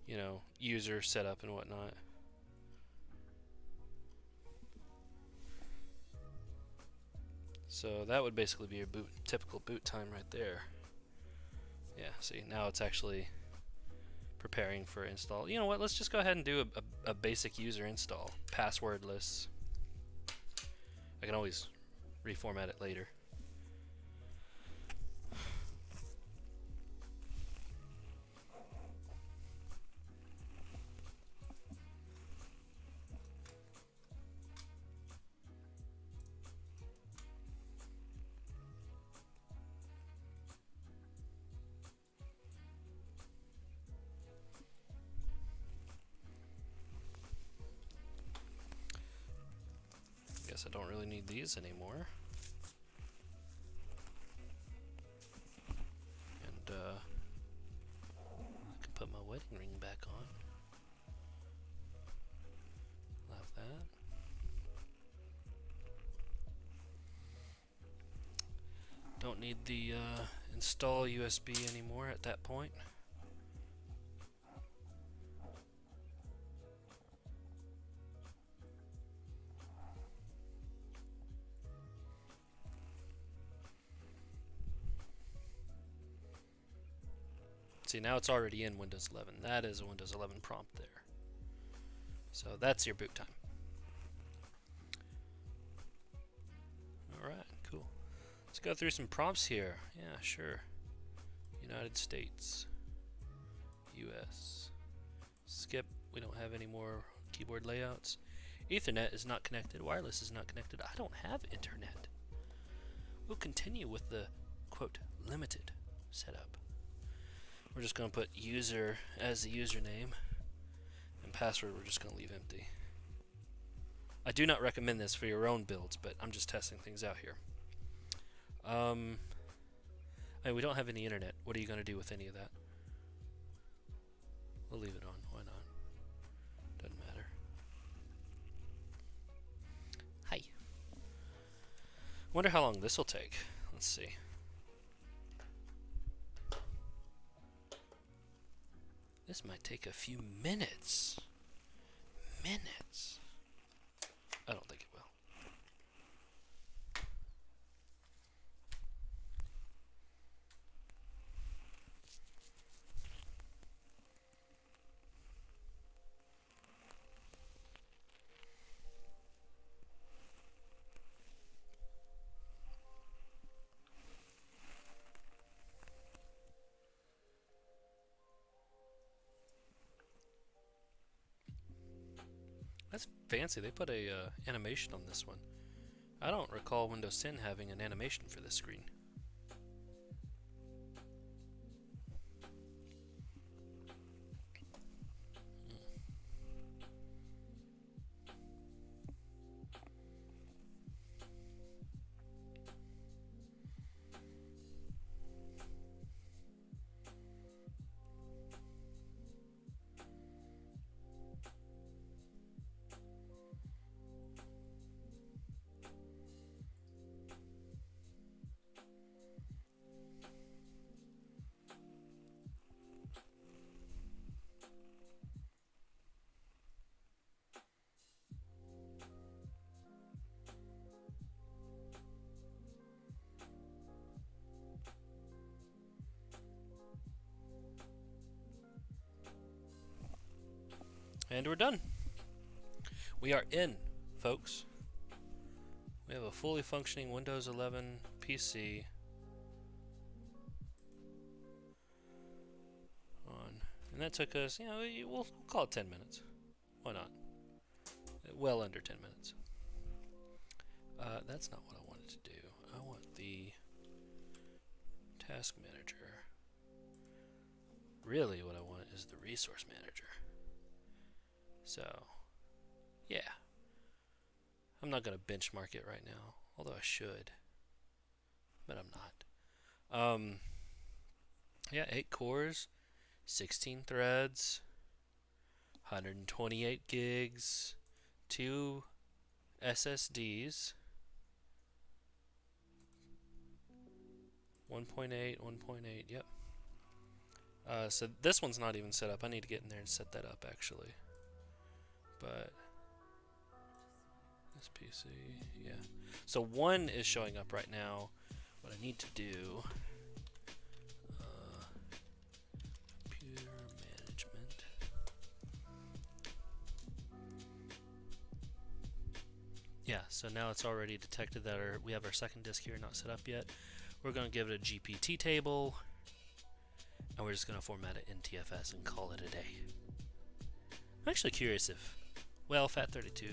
you know, user setup and whatnot. So that would basically be a typical boot time right there. Yeah, see, now it's actually preparing for install. You know what, let's just go ahead and do a basic user install. Passwordless. I can always reformat it later. Guess I don't really need these anymore. And I can put my wedding ring back on. Love that. Don't need the install USB anymore at that point. See, now it's already in Windows 11. That is a Windows 11 prompt there. So that's your boot time. Alright, cool. Let's go through some prompts here. Yeah, sure. United States. US. Skip. We don't have any more keyboard layouts. Ethernet is not connected. Wireless is not connected. I don't have internet. We'll continue with the, quote, limited setup. We're just going to put user as the username, and password we're just going to leave empty. I do not recommend this for your own builds, but I'm just testing things out here. I mean, we don't have any internet. What are you going to do with any of that? We'll leave it on. Why not? Doesn't matter. Hi. Wonder how long this will take. Let's see. This might take a few minutes. Minutes. I don't think it will. That's fancy. They put a animation on this one. I don't recall Windows 10 having an animation for this screen. And we're done. We are in, folks. We have a fully functioning Windows 11 PC on. And that took us, you know, we'll call it 10 minutes. Why not? Well under 10 minutes. That's not what I wanted to do. I want the task manager. Really what I want is the resource manager. So, yeah. I'm not going to benchmark it right now, although I should. But I'm not. Yeah, 8 cores, 16 threads, 128 gigs, 2 SSDs, 1.8, 1.8, yep. So this one's not even set up. I need to get in there and set that up, actually. But this PC, yeah. So 1 is showing up right now. What I need to do, computer management. Yeah, so now it's already detected that we have our second disk here not set up yet. We're going to give it a GPT table, and we're just going to format it in TFS and call it a day. I'm actually curious if, well, FAT32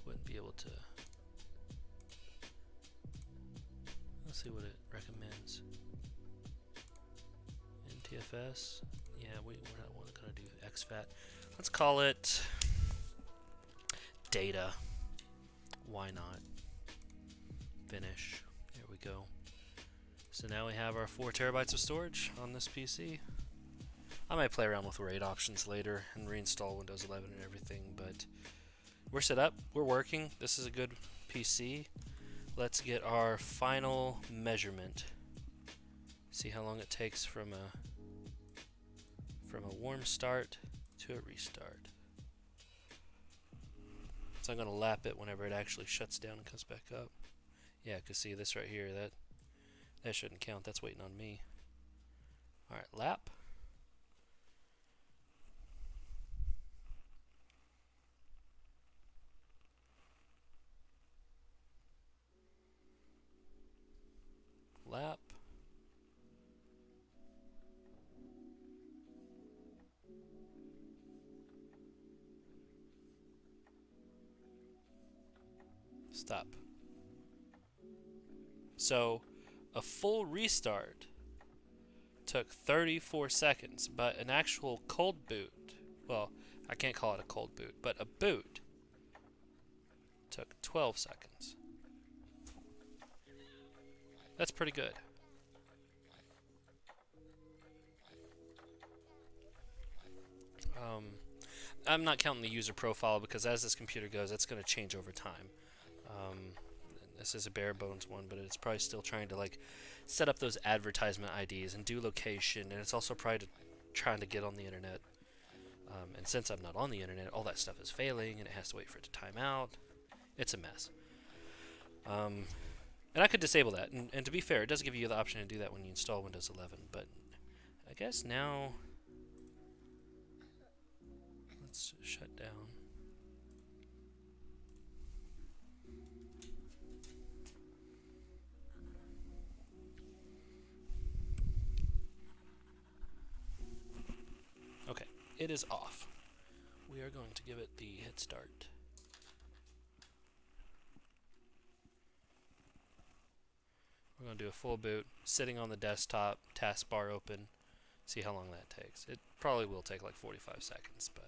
wouldn't be able to. Let's see what it recommends. In TFS, yeah, we're not going to do exFAT. Let's call it data. Why not? Finish. There we go. So now we have our 4 terabytes of storage on this PC. I might play around with RAID options later and reinstall Windows 11 and everything, but we're set up, we're working. This is a good PC. Let's get our final measurement. See how long it takes from a warm start to a restart. So I'm going to lap it whenever it actually shuts down and comes back up. Yeah, because see this right here, that shouldn't count. That's waiting on me. Alright, lap. Lap. Stop. So, a full restart took 34 seconds, but an actual cold boot, well, I can't call it a cold boot, but a boot took 12 seconds. That's pretty good. I'm not counting the user profile because as this computer goes, it's going to change over time. This is a bare bones one, but it's probably still trying to like set up those advertisement IDs and do location, and it's also probably trying to get on the internet. And since I'm not on the internet, all that stuff is failing, and it has to wait for it to time out. It's a mess. And I could disable that, and to be fair, it does give you the option to do that when you install Windows 11, but I guess now let's shut down. Okay, it is off. We are going to give it the head start. We're going to do a full boot, sitting on the desktop, taskbar open, see how long that takes. It probably will take like 45 seconds, but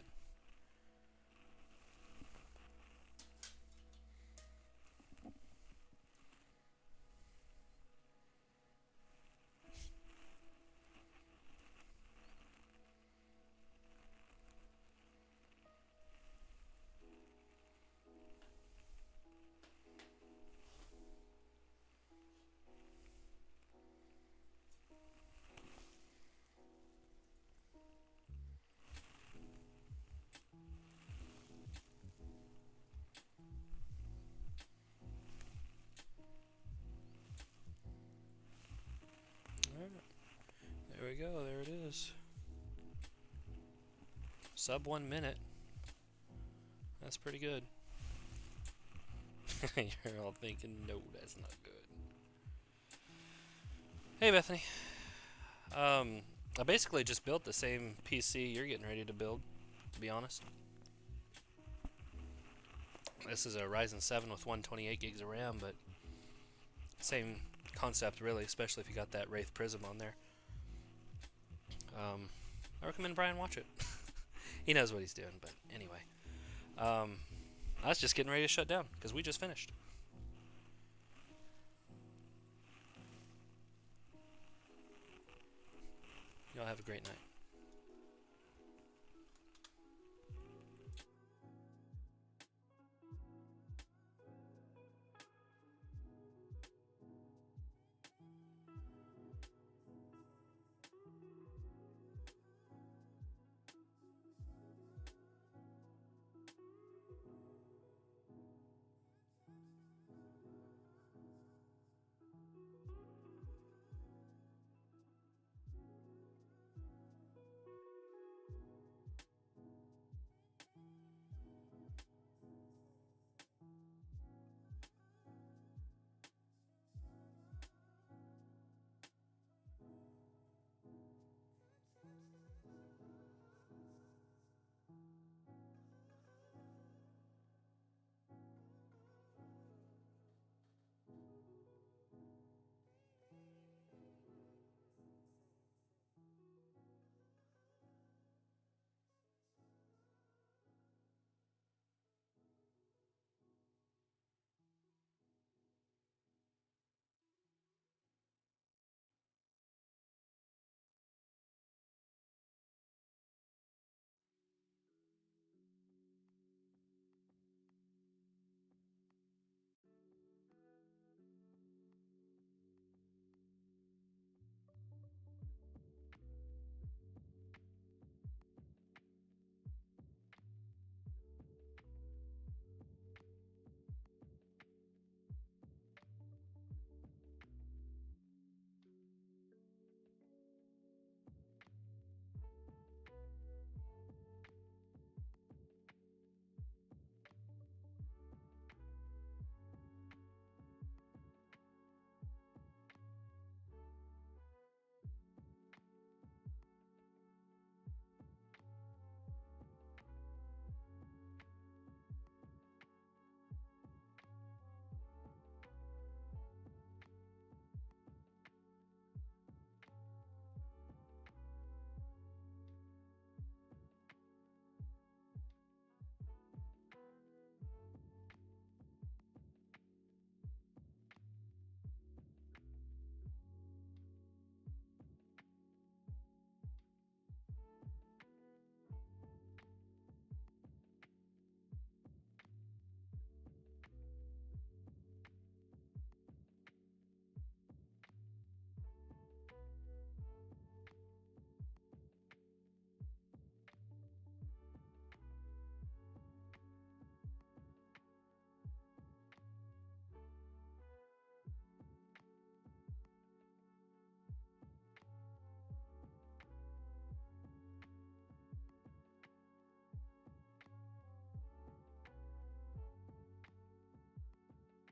there we go, there it is. Sub 1 minute. That's pretty good. You're all thinking, no, that's not good. Hey Bethany. I basically just built the same PC you're getting ready to build, to be honest. This is a Ryzen 7 with 128 gigs of RAM, but same concept really, especially if you got that Wraith Prism on there. I recommend Brian watch it. He knows what he's doing, but anyway. I was just getting ready to shut down because we just finished. Y'all have a great night.